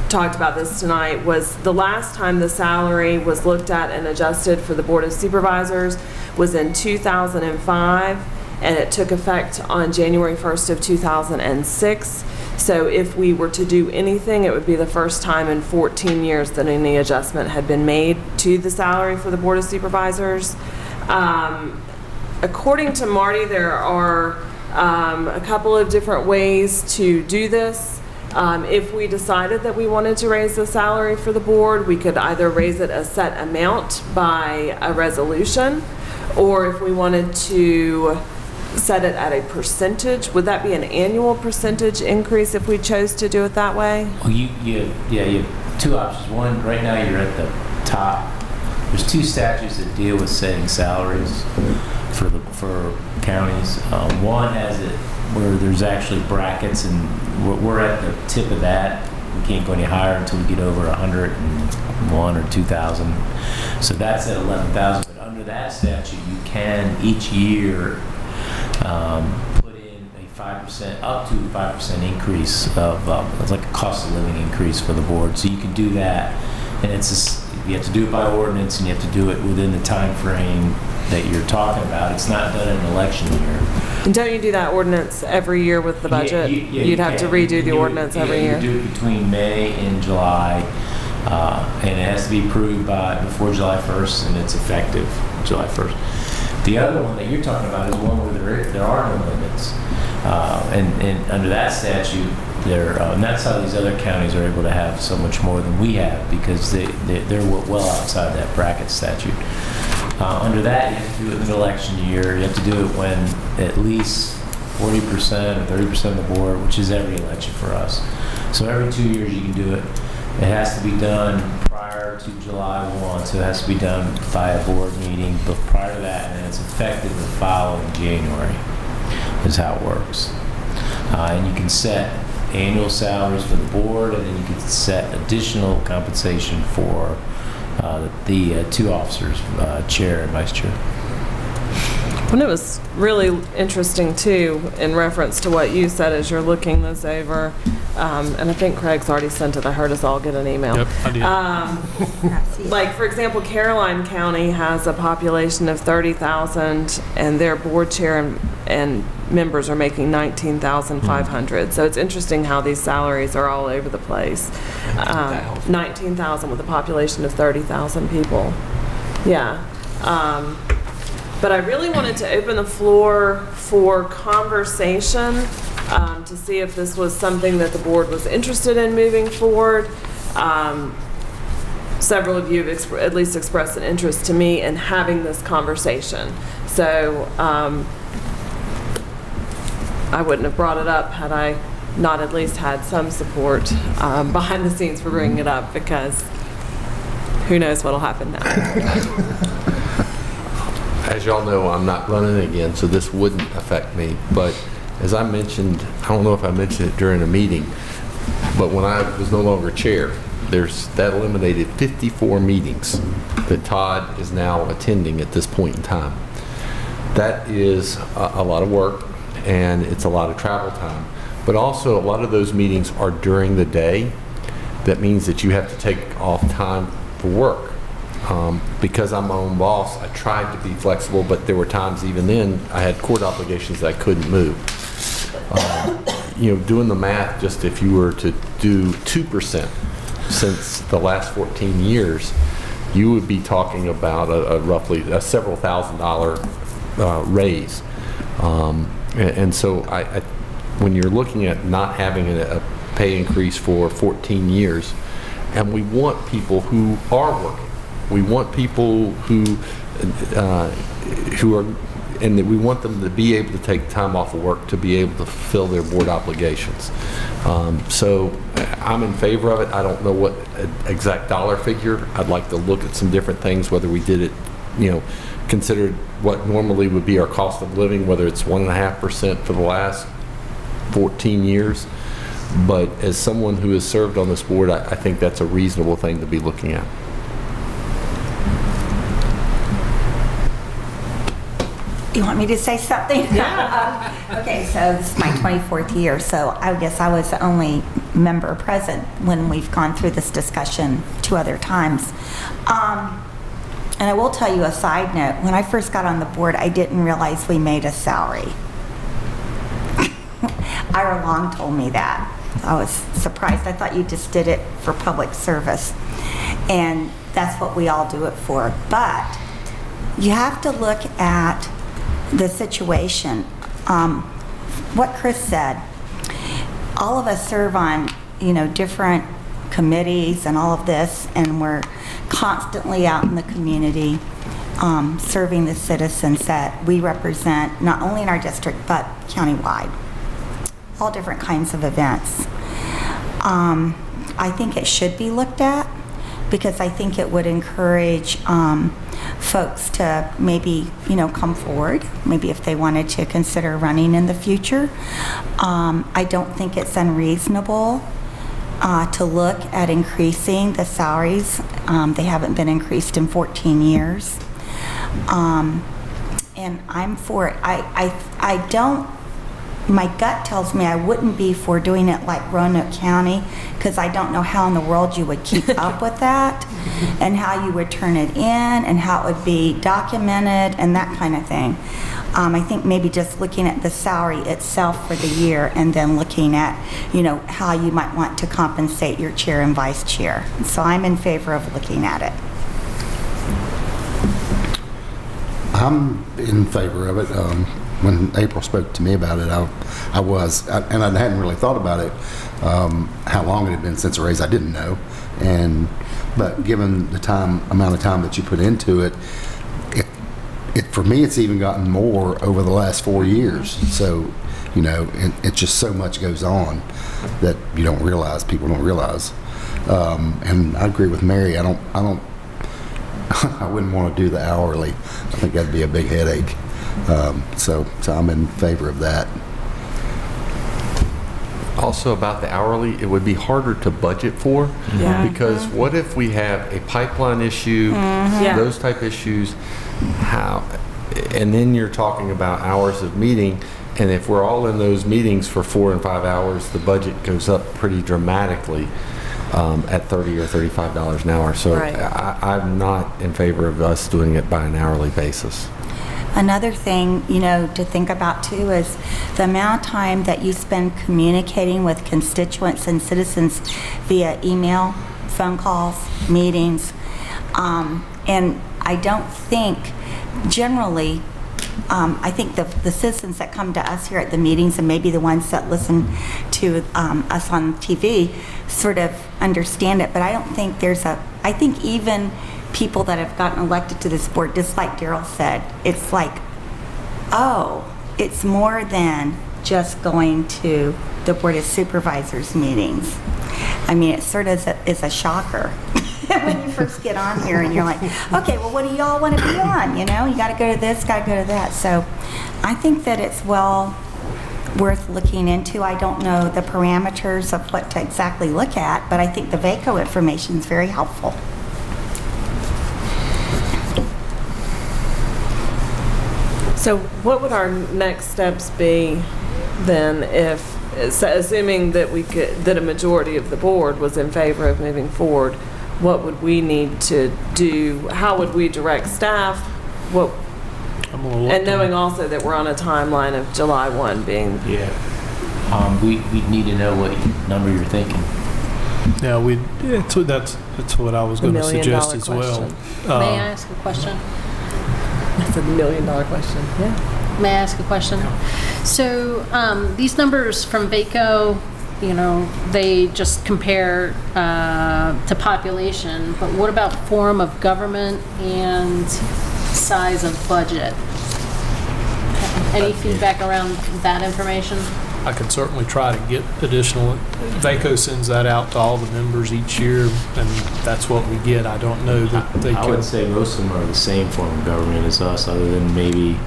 talked about this tonight, was the last time the salary was looked at and adjusted for the Board of Supervisors was in 2005, and it took effect on January 1st of 2006. So if we were to do anything, it would be the first time in 14 years that any adjustment had been made to the salary for the Board of Supervisors. According to Marty, there are a couple of different ways to do this. If we decided that we wanted to raise the salary for the board, we could either raise it a set amount by a resolution, or if we wanted to set it at a percentage. Would that be an annual percentage increase if we chose to do it that way? Well, you have two options. One, right now you're at the top. There's two statutes that deal with setting salaries for counties. One has it where there's actually brackets, and we're at the tip of that. We can't go any higher until we get over 101 or 2,000. So that's at 11,000. But under that statute, you can each year put in a 5%, up to 5% increase of it's like a cost of living increase for the board. So you can do that, and you have to do it by ordinance, and you have to do it within the time frame that you're talking about. It's not done in an election year. And don't you do that ordinance every year with the budget? You'd have to redo the ordinance every year. You do it between May and July, and it has to be approved before July 1st, and it's effective July 1st. The other one that you're talking about is one where there are no limits, and under that statute, and that's how these other counties are able to have so much more than we have, because they're well outside that bracket statute. Under that, you have to do it in an election year. You have to do it when at least 40% or 30% of the board, which is every election for us. So every 2 years you can do it. It has to be done prior to July 1, so it has to be done by a board meeting. But prior to that, and it's effective the following January, is how it works. And you can set annual salaries for the board, and then you can set additional compensation for the two officers, chair and vice chair. And it was really interesting too, in reference to what you said as you're looking this over, and I think Craig's already sent it. I heard us all get an email. Yep, I did. Like, for example, Caroline County has a population of 30,000, and their board chair and members are making 19,500. So it's interesting how these salaries are all over the place. 19,000 with a population of 30,000 people. Yeah. But I really wanted to open the floor for conversation to see if this was something that the board was interested in moving forward. Several of you have at least expressed an interest to me in having this conversation. So I wouldn't have brought it up had I not at least had some support behind the scenes for bringing it up, because who knows what'll happen now. As y'all know, I'm not running again, so this wouldn't affect me. But as I mentioned, I don't know if I mentioned it during a meeting, But when I was no longer chair, that eliminated 54 meetings that Todd is now attending at this point in time. That is a lot of work, and it's a lot of travel time. But also, a lot of those meetings are during the day. That means that you have to take off time for work. Because I'm my own boss, I tried to be flexible, but there were times even then I had court obligations that I couldn't move. Doing the math, just if you were to do 2% since the last 14 years, you would be talking about a roughly a several $1,000 raise. And so when you're looking at not having a pay increase for 14 years, and we want people who are working. We want people who are, and that we want them to be able to take time off of work to be able to fulfill their board obligations. So I'm in favor of it. I don't know what exact dollar figure. I'd like to look at some different things, whether we did it, considered what normally would be our cost of living, whether it's 1.5% for the last 14 years. But as someone who has served on this board, I think that's a reasonable thing to be looking at. You want me to say something? Yeah. Okay, so this is my 24th year, so I guess I was the only member present when we've gone through this discussion 2 other times. And I will tell you a side note. When I first got on the board, I didn't realize we made a salary. Ira Long told me that. I was surprised. I thought you just did it for public service. And that's what we all do it for. But you have to look at the situation. What Chris said, all of us serve on, different committees and all of this, and we're constantly out in the community serving the citizens that we represent, not only in our district, but countywide. All different kinds of events. I think it should be looked at because I think it would encourage folks to maybe, come forward, maybe if they wanted to consider running in the future. I don't think it's unreasonable to look at increasing the salaries. They haven't been increased in 14 years. And I'm for it. I don't, my gut tells me I wouldn't be for doing it like Roanoke County because I don't know how in the world you would keep up with that and how you would turn it in and how it would be documented and that kind of thing. I think maybe just looking at the salary itself for the year and then looking at, how you might want to compensate your chair and vice chair. So I'm in favor of looking at it. I'm in favor of it. When April spoke to me about it, I was, and I hadn't really thought about it, how long it had been since a raise. I didn't know, but given the amount of time that you put into it, for me, it's even gotten more over the last 4 years. So, it's just so much goes on that you don't realize, people don't realize. And I agree with Mary. I wouldn't want to do the hourly. I think that'd be a big headache. So I'm in favor of that. Also about the hourly, it would be harder to budget for because what if we have a pipeline issue, those type issues, and then you're talking about hours of meeting, and if we're all in those meetings for 4 and 5 hours, the budget goes up pretty dramatically at $30 or $35 an hour. So I'm not in favor of us doing it by an hourly basis. Another thing, to think about too is the amount of time that you spend communicating with constituents and citizens via email, phone calls, meetings. And I don't think, generally, I think the citizens that come to us here at the meetings and maybe the ones that listen to us on TV sort of understand it, but I don't think I think even people that have gotten elected to this board, just like Daryl said, it's like, it's more than just going to the Board of Supervisors meetings. I mean, it sort of is a shocker when you first get on here and you're like, okay, well, what do y'all want to be on? You got to go to this, got to go to that. So I think that it's well worth looking into. I don't know the parameters of what to exactly look at, but I think the VACO information is very helpful. So what would our next steps be then if, assuming that that a majority of the board was in favor of moving forward, what would we need to do? How would we direct staff? What, I'm gonna look and knowing also that we're on a timeline of July 1 being. Yeah. We'd need to know what number you're thinking. Yeah, that's what I was going to suggest as well. question. May I ask a question? That's $1 million question, yeah. May I ask a question? So these numbers from VACO, you know, they just compare to population, but what about form of government and size of budget? Any feedback around that information? I could certainly try to get additional. VACO sends that out to all the members each year, and that's what we get. I don't know that they I can. would say most of them are the same form of government as us, other than maybe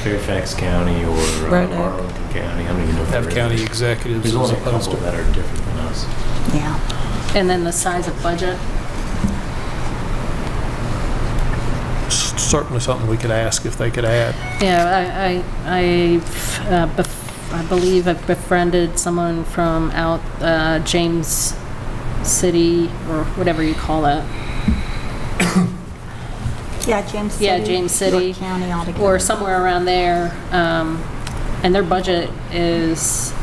Fairfax County or Roanoke. Arlington County. I don't even know if Have there county is. executives There's as only a opposed couple to. that are different than us. Yeah. And then the size of budget? Certainly something we could ask if they could add. Yeah, I believe I've befriended someone from out James City, or whatever you call that. Yeah, James City. Yeah, James City. York County altogether. Or somewhere around there. And their budget is,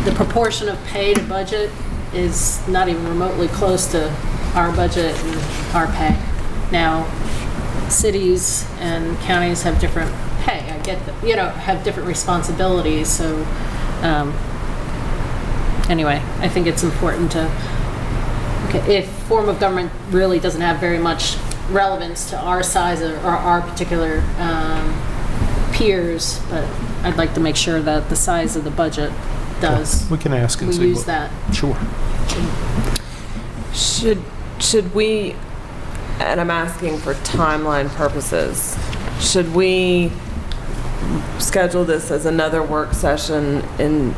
the proportion of pay to budget is not even remotely close to our budget and our pay. Now, cities and counties have different pay. I get that, you know, have different responsibilities. So, anyway, I think it's important to, okay, if form of government really doesn't have very much relevance to our size or our particular peers, but I'd like to make sure that the size of the budget does. We can ask and We see. use that. Sure. Should we, and I'm asking for timeline purposes, should we schedule this as another work session in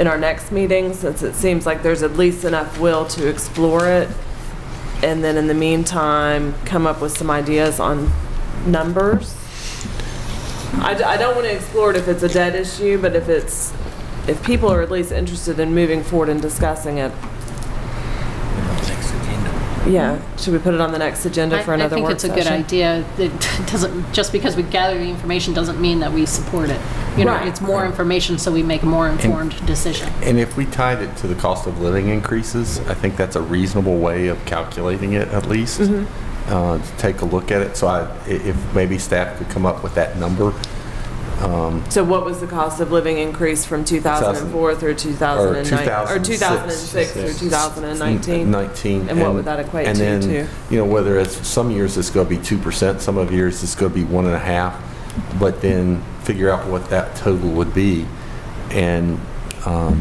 our next meeting, since it seems like there's at least enough will to explore it, and then in the meantime come up with some ideas on numbers? I don't want to explore it if it's a dead issue, but if people are at least interested in moving forward and discussing it. Yeah, should we put it on the next agenda for another work session? I think it's a good idea. It doesn't, just because we gather the information doesn't mean that we support it. You know, Right. it's more information so we make a more informed decision. And if we tied it to the cost of living increases, I think that's a reasonable way of calculating it, at least, to take a look at it. So if maybe staff could come up with that number. So what was the cost of living increase from 2004 through 2009, or 2006 through 2019? 19. And what would that equate and to, then, too? you know, whether it's some years it's going to be 2%, some of years it's going to be 1.5%, but then figure out what that total would be. And I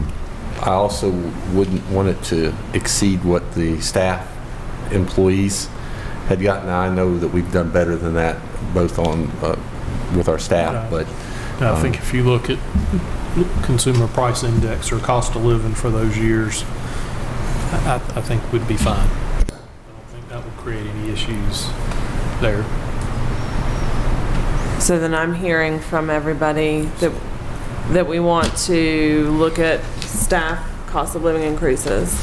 also wouldn't want it to exceed what the staff employees had gotten. Now, I know that we've done better than that, both on with our staff, but I think if you look at consumer price index or cost of living for those years, I think we'd be fine. I don't think that would create any issues there. So then I'm hearing from everybody that we want to look at staff cost of living increases,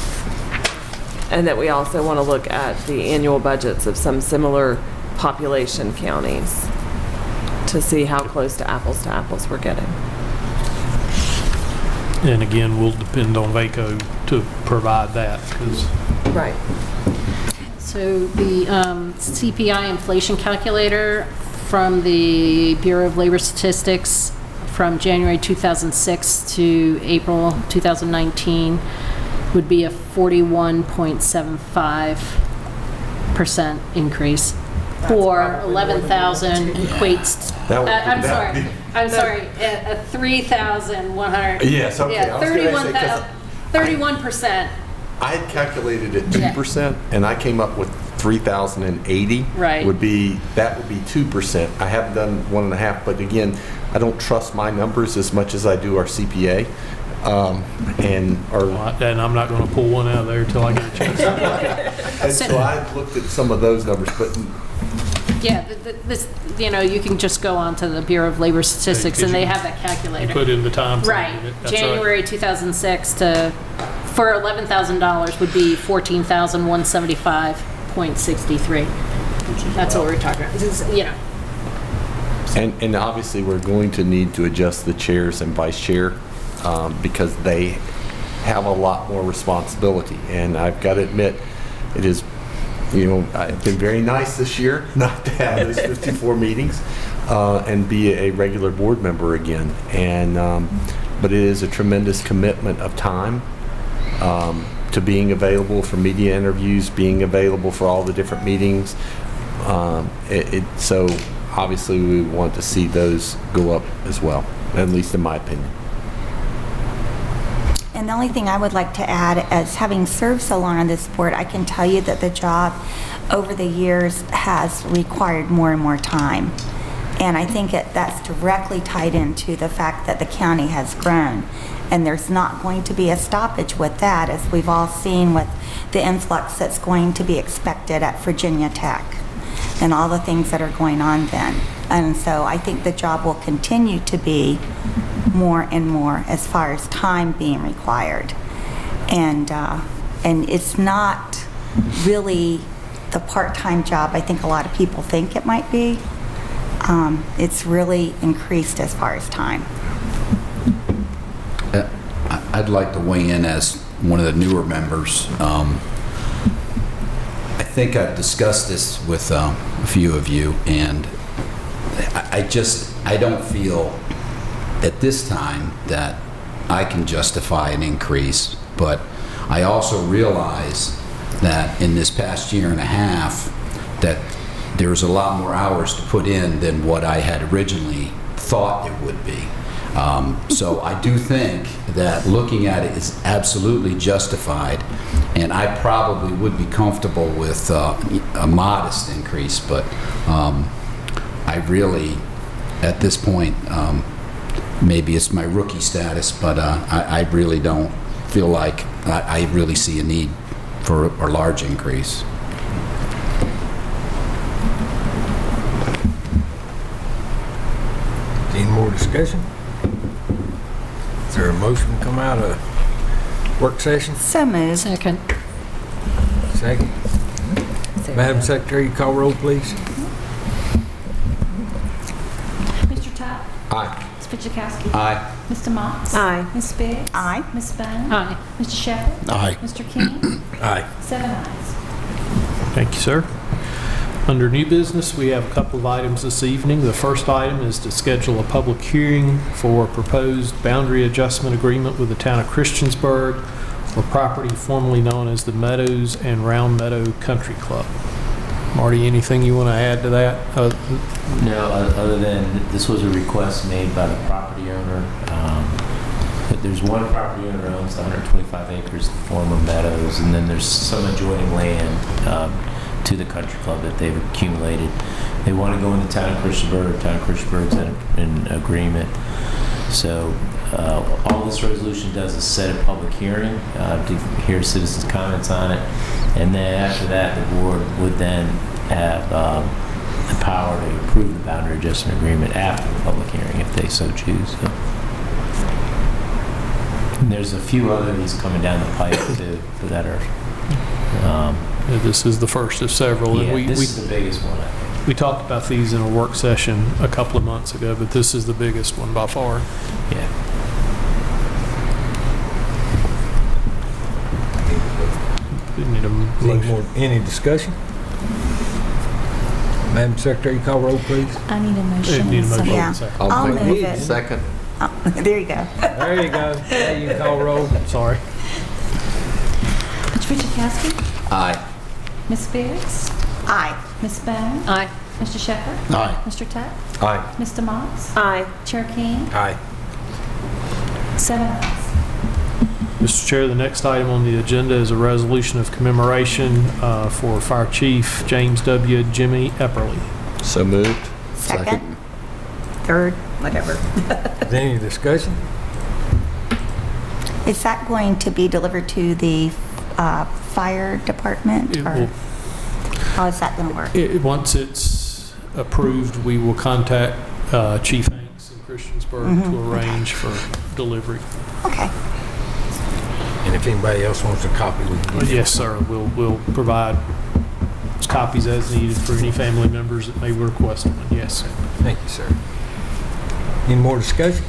and that we also want to look at the annual budgets of some similar population counties to see how close to apples we're getting. And again, we'll depend on VACO to provide that, because Right. So the CPI inflation calculator from the Bureau of Labor Statistics from January 2006 to April 2019 would be a 41.75% increase. Or 11,000 equates, That would- I'm sorry, a 3,100. Yes, okay. Yeah, I was gonna say, 'cause 31%. I had calculated at 2%, and I came up with 3,080. Right. Would be 2%. I have done 1.5, but again, I don't trust my numbers as much as I do our CPA. And I'm not going to pull one out of there until I get a chance. and so I've looked at some of those numbers, but Yeah, this, you can just go on to the Bureau of Labor Statistics, and they have that calculator. Put in the time frame Right. of it. That's right. January 2006 to, for $11,000 would be 14,175.63. That's what we're talking about. This is, And obviously, we're going to need to adjust the chairs and vice chair because they have a lot more responsibility. And I've got to admit, it is, I've been very nice this year not to have those 54 meetings and be a regular board member again. And but it is a tremendous commitment of time to being available for media interviews, being available for all the different meetings. So obviously we want to see those go up as well, at least in my opinion. And the only thing I would like to add, as having served so long on this board, I can tell you that the job over the years has required more and more time. And I think that's directly tied into the fact that the county has grown. And there's not going to be a stoppage with that, as we've all seen with the influx that's going to be expected at Virginia Tech and all the things that are going on then. And so I think the job will continue to be more and more as far as time being required. And it's not really the part-time job I think a lot of people think it might be. It's really increased as far as time. I'd like to weigh in as one of the newer members. I think I've discussed this with a few of you, and I don't feel at this time that I can justify an increase, but I also realize that in this past year and a half that there's a lot more hours to put in than what I had originally thought it would be. So I do think that looking at it is absolutely justified, and I probably would be comfortable with a modest increase, but I really, at this point, maybe it's my rookie status, but I really don't feel like I really see a need for a large increase. Any more discussion? Is there a motion to come out of work session? So moved. Second. Second. Madam Secretary, you call roll, please. Mr. Tuck? Aye. Ms. Fidzikowski? Aye. Mr. Motts? Aye. Ms. Biggs? Aye. Ms. Bone? Aye. Mr. Shepherd? Aye. Mr. King? Aye. 7 ayes. Thank you, sir. Under new business, we have a couple of items this evening. The first item is to schedule a public hearing for a proposed boundary adjustment agreement with the town of Christiansburg for property formerly known as the Meadows and Round Meadow Country Club. Marty, anything you want to add to that? No, other than this was a request made by the property owner. But there's one property owner who owns 125 acres, the former Meadows, and then there's some adjoining land to the country club that they've accumulated. They want to go in the town of Christiansburg. Town of Christiansburg's in agreement. So all this resolution does is set a public hearing to hear citizens' comments on it, and then after that, the board would then have the power to approve the boundary adjustment agreement after the public hearing if they so choose. So. And there's a few other of these coming down the pipe too that are. This is the first of several. Yeah, And this is the biggest one, I think. we talked about these in a work session a couple of months ago, but this is the biggest one by far. Yeah. We need a motion. Any discussion? Madam Secretary, call roll, please. I need a motion. Need a motion. Yeah. Second. I'll make move it. Second. Oh, there you go. There you go. There you can call roll. Sorry. Mr. Fidzikowski? Aye. Ms. Biggs? Aye. Ms. Bone? Aye. Mr. Shepherd? Aye. Mr. Tuck? Aye. Mr. Motts? Aye. Chair King? Aye. 7 ayes. Mr. Chair, the next item on the agenda is a resolution of commemoration for Fire Chief James W. Jimmy Epperly. So moved. Second? Third? Whatever. Is there any discussion? Is that going to be delivered to the fire department? It Or will- how is that going to work? Once it's approved, we will contact Chief Hanks in Christiansburg to arrange for delivery. Okay. And if anybody else wants a copy, we can get it. Yes, sir. We'll provide copies as needed for any family members that may request one. Yes, sir. Thank you, sir. Any more discussion?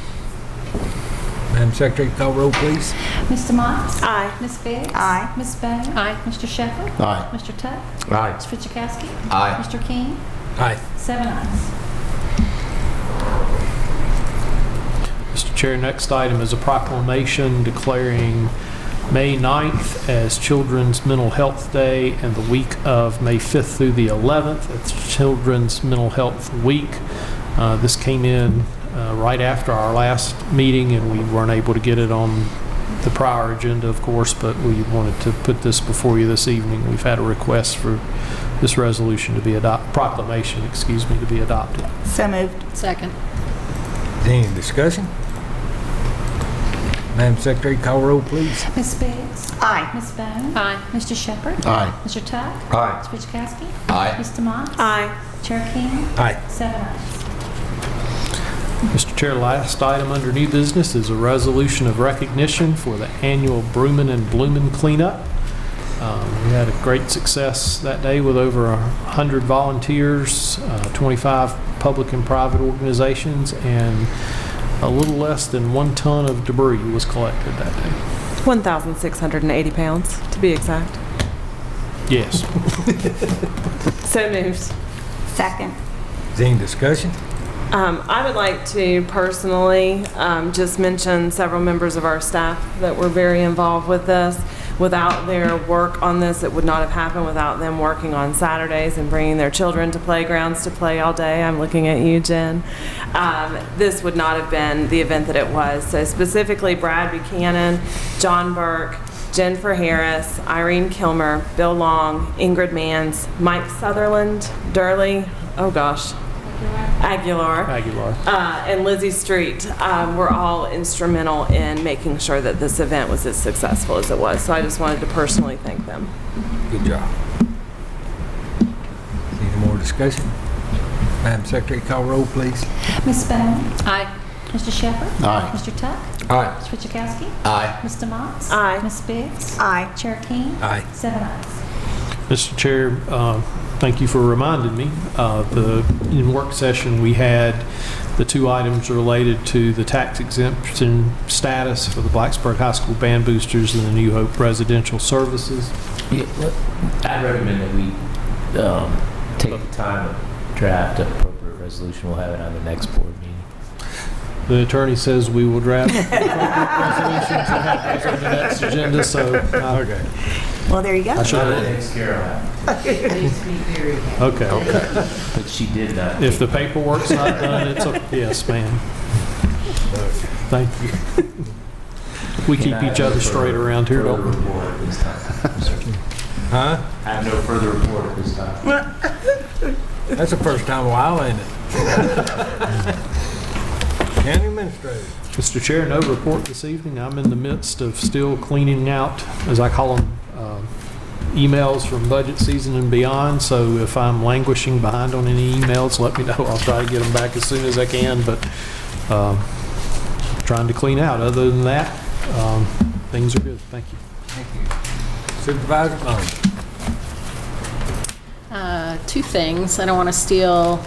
Madam Secretary, call roll, please. Mr. Motts? Aye. Ms. Biggs? Aye. Ms. Bone? Aye. Mr. Shepherd? Aye. Mr. Tuck? Aye. Mr. Fidzikowski? Aye. Mr. King? Aye. 7 ayes. Mr. Chair, next item is a proclamation declaring May 9th as Children's Mental Health Day and the week of May 5th through the 11th. It's Children's Mental Health Week. This came in right after our last meeting, and we weren't able to get it on the prior agenda, of course, but we wanted to put this before you this evening. We've had a request for this resolution to be proclamation, to be adopted. So moved. Second. Is there any discussion? Madam Secretary, call roll, please. Ms. Biggs? Aye. Ms. Bone? Aye. Mr. Shepherd? Aye. Mr. Tuck? Aye. Mr. Fidzikowski? Aye. Mr. Motts? Aye. Chair King? Aye. 7 ayes. Mr. Chair, last item under new business is a resolution of recognition for the annual Broomin' and Bloomin' cleanup. We had a great success that day with over 100 volunteers, 25 public and private organizations, and a little less than 1 ton of debris was collected that day. 1,680 pounds, to be exact. Yes. So moved. Second. Is there any discussion? I would like to personally just mention several members of our staff that were very involved with this. Without their work on this, it would not have happened without them working on Saturdays and bringing their children to playgrounds to play all day. I'm looking at you, Jen. This would not have been the event that it was. So specifically, Brad Buchanan, John Burke, Jennifer Harris, Irene Kilmer, Bill Long, Ingrid Mans, Mike Sutherland, Durley, oh gosh, Aguilar, and Lizzie Street were all instrumental in making sure that this event was as successful as it was. So I just wanted to personally thank them. Good job. Any more discussion? Madam Secretary, call roll, please. Ms. Bone? Aye. Mr. Shepherd? Aye. Mr. Tuck? Aye. Mr. Fidzikowski? Aye. Mr. Motts? Aye. Ms. Biggs? Aye. Chair King? Aye. 7 ayes. Mr. Chair, thank you for reminding me. In work session, we had the 2 items related to the tax exemption status for the Blacksburg High School band boosters and the New Hope residential services. I'd recommend that we take the time to draft an appropriate resolution. We'll have it on the next board meeting. The attorney says we will draft resolutions and have those on the next agenda, so okay. Well, there you go. I should have. Thanks, Carol. Okay. But she did that. If the paperwork's not done, it's a yes, ma'am. Thank you. We keep each other straight around here, don't we? Huh? I have no further report at this time. That's the first time in a while, ain't it? County Administrator. Mr. Chair, no report this evening. I'm in the midst of still cleaning out, as I call them, emails from budget season and beyond. So if I'm languishing behind on any emails, let me know. I'll try to get them back as soon as I can, but trying to clean out. Other than that, things are good. Thank you. Thank you. Supervisor Bone. 2 things. I don't want to steal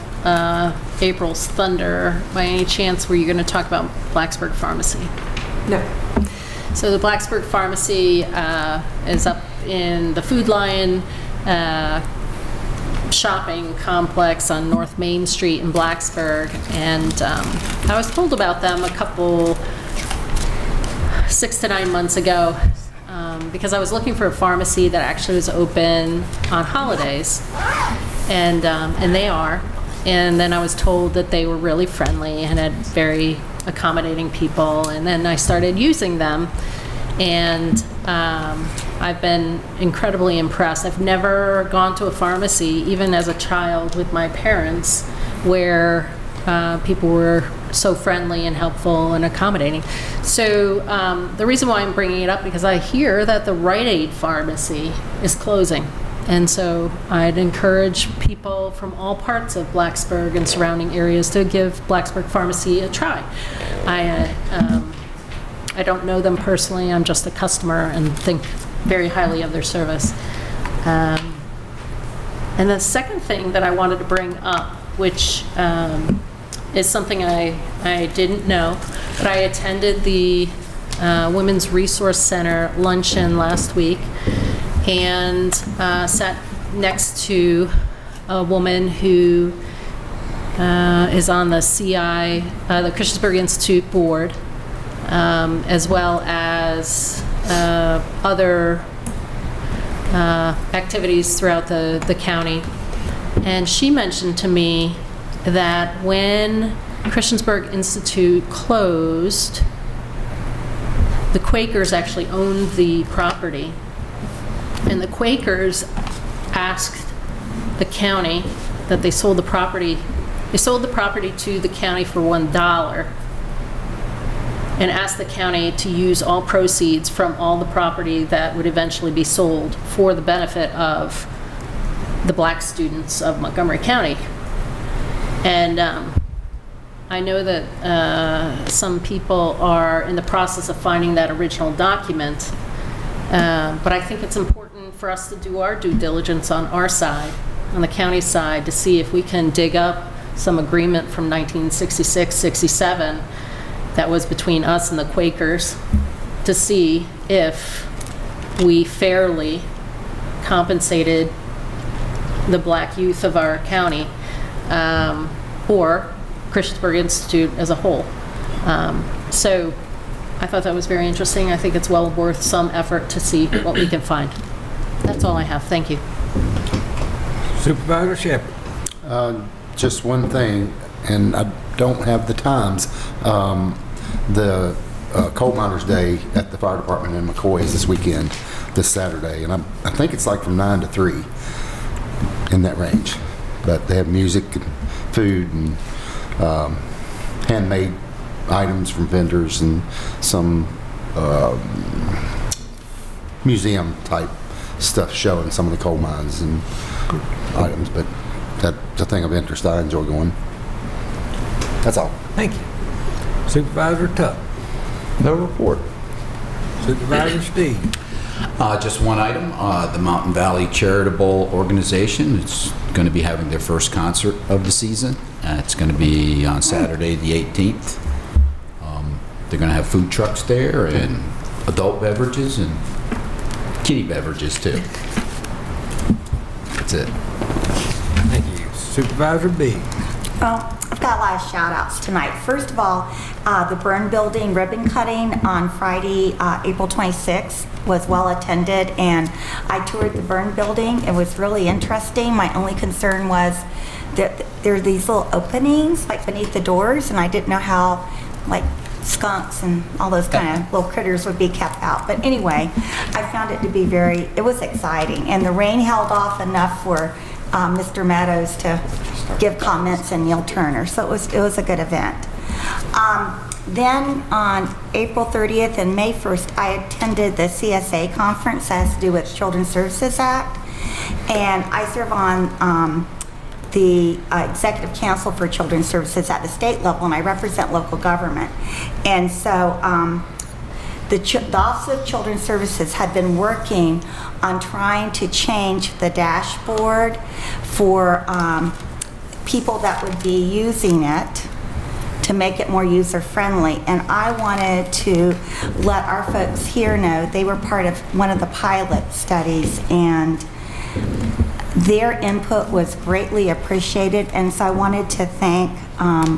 April's thunder. By any chance, were you going to talk about Blacksburg Pharmacy? No. So the Blacksburg Pharmacy is up in the Food Lion shopping complex on North Main Street in Blacksburg. And I was told about them a couple, 6 to 9 months ago, because I was looking for a pharmacy that actually was open on holidays. And they are. And then I was told that they were really friendly and had very accommodating people. And then I started using them. And I've been incredibly impressed. I've never gone to a pharmacy, even as a child with my parents, where people were so friendly and helpful and accommodating. So the reason why I'm bringing it up, because I hear that the Rite Aid pharmacy is closing. And so I'd encourage people from all parts of Blacksburg and surrounding areas to give Blacksburg Pharmacy a try. I don't know them personally, I'm just a customer and think very highly of their service. And the second thing that I wanted to bring up, which is something I didn't know, but I attended the Women's Resource Center luncheon last week and sat next to a woman who is on the CI, the Christiansburg Institute board, as well as other activities throughout the county. And she mentioned to me that when Christiansburg Institute closed, the Quakers actually owned the property. And the Quakers asked the county that they sold the property. They sold the property to the county for $1 and asked the county to use all proceeds from all the property that would eventually be sold for the benefit of the black students of Montgomery County. And I know that some people are in the process of finding that original document, but I think it's important for us to do our due diligence on our side, on the county side, to see if we can dig up some agreement from 1966, 67 that was between us and the Quakers, to see if we fairly compensated the black youth of our county, or Christiansburg Institute as a whole. So I thought that was very interesting. I think it's well worth some effort to see what we can find. That's all I have. Thank you. Supervisor Shepherd. Just one thing, and I don't have the times. The Coal Miners Day at the fire department in McCoy is this weekend, this Saturday, and I think it's like from 9 to 3 in that range. But they have music and food and handmade items from vendors and some museum type stuff showing some of the coal mines and items. But that's a thing of interest. I enjoy going. That's all. Thank you. Supervisor Tuck. No report. Supervisor Steve. Just one item, the Mountain Valley Charitable Organization is going to be having their first concert of the season. It's going to be on Saturday the 18th. They're going to have food trucks there and adult beverages and kiddie beverages too. That's it. Thank you. Supervisor B. Well, I've got a lot of shout outs tonight. First of all, the Burn Building ribbon cutting on Friday, April 26th was well attended, and I toured the Burn Building. It was really interesting. My only concern was that there are these little openings like beneath the doors, and I didn't know how like skunks and all those kind of little critters would be kept out. But anyway, I found it to be it was exciting, and the rain held off enough for Mr. Meadows to give comments and Neil Turner. So it was a good event. Then on April 30th and May 1st, I attended the CSA conference that has to do with Children's Services Act. And I serve on the Executive Council for Children's Services at the state level, and I represent local government. And so the Office of Children's Services had been working on trying to change the dashboard for people that would be using it to make it more user-friendly. And I wanted to let our folks here know they were part of one of the pilot studies, and their input was greatly appreciated. And so I wanted to thank,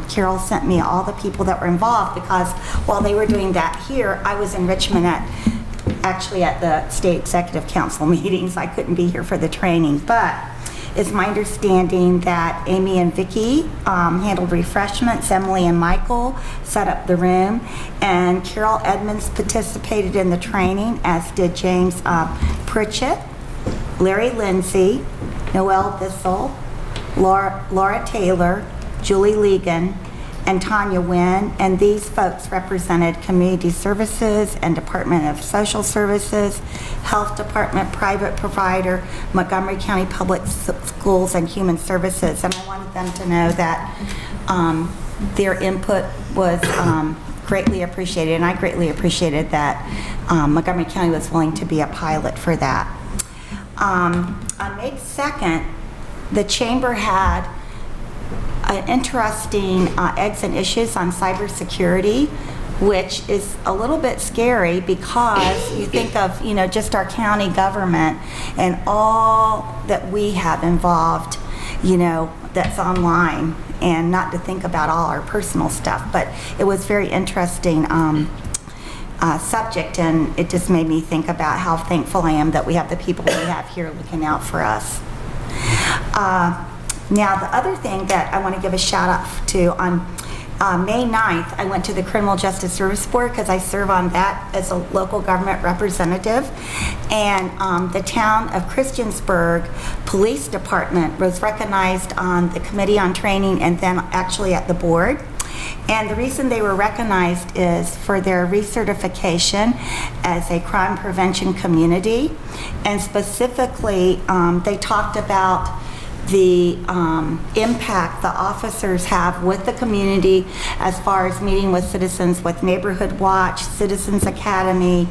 Carol sent me all the people that were involved, because while they were doing that here, I was in Richmond actually at the State Executive Council meetings. I couldn't be here for the training, but It's my understanding that Amy and Vicki handled refreshments, Emily and Michael set up the room, and Carol Edmonds participated in the training, as did James Pritchett, Larry Lindsay, Noel Bissell, Laura Taylor, Julie Legan, and Tanya Wynn, and these folks represented Community Services and Department of Social Services, Health Department, private provider, Montgomery County Public Schools, and Human Services. And I wanted them to know that their input was greatly appreciated, and I greatly appreciated that Montgomery County was willing to be a pilot for that. On May 2nd, the Chamber had an interesting eggs and issues on cybersecurity, which is a little bit scary because you think of, just our county government and all that we have involved, that's online, and not to think about all our personal stuff. But it was very interesting subject, and it just made me think about how thankful I am that we have the people we have here looking out for us. Now, the other thing that I want to give a shout out to, on May 9th, I went to the Criminal Justice Service Board because I serve on that as a local government representative. And the town of Christiansburg Police Department was recognized on the Committee on Training and then actually at the board. And the reason they were recognized is for their recertification as a crime prevention community. And specifically, they talked about the impact the officers have with the community as far as meeting with citizens with Neighborhood Watch, Citizens Academy,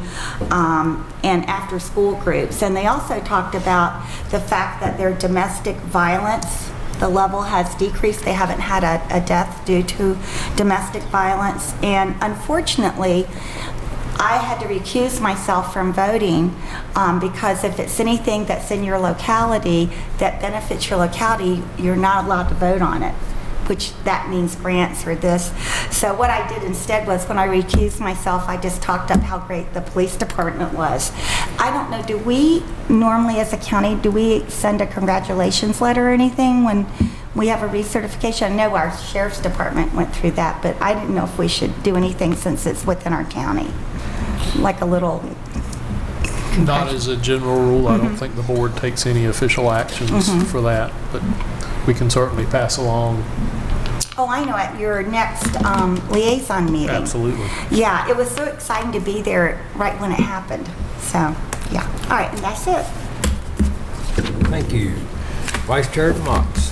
and after school groups. And they also talked about the fact that their domestic violence, the level has decreased. They haven't had a death due to domestic violence. And unfortunately, I had to recuse myself from voting because if it's anything that's in your locality that benefits your locality, you're not allowed to vote on it, which that means grants or this. So what I did instead was, when I recused myself, I just talked up how great the police department was. I don't know, do we normally as a county, do we send a congratulations letter or anything when we have a recertification? I know our sheriff's department went through that, but I didn't know if we should do anything since it's within our county. Like a little... Not as a general rule. I don't think the board takes any official actions for that, but we can certainly pass along. Oh, I know, at your next liaison meeting. Absolutely. Yeah, it was so exciting to be there right when it happened. So, yeah. All right, and that's it. Thank you. Vice Chair Motz.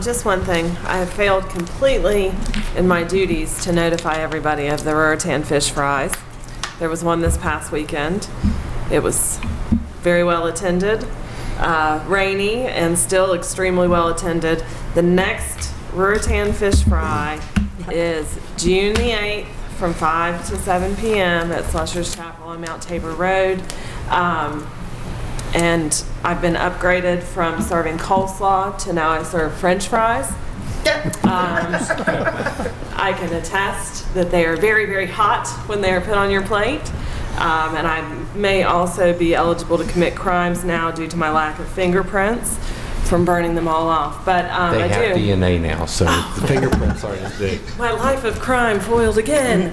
Just one thing. I have failed completely in my duties to notify everybody of the Ruritan fish fries. There was one this past weekend. It was very well attended, rainy, and still extremely well attended. The next Ruritan fish fry is June the 8th from 5 to 7 p.m. at Slusher's Chapel on Mount Tabor Road. And I've been upgraded from serving coleslaw to now I serve French fries. I can attest that they are very, very hot when they are put on your plate. And I may also be eligible to commit crimes now due to my lack of fingerprints from burning them all off. But They I have do. DNA now, so the fingerprints aren't as big. My life of crime foiled again.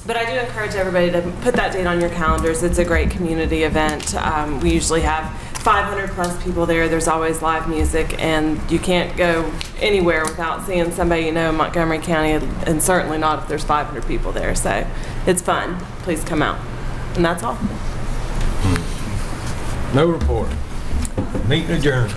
But I do encourage everybody to put that date on your calendars. It's a great community event. We usually have 500 plus people there. There's always live music, and you can't go anywhere without seeing somebody you know in Montgomery County, and certainly not if there's 500 people there. So it's fun. Please come out. And that's all. No report. Meeting adjourned.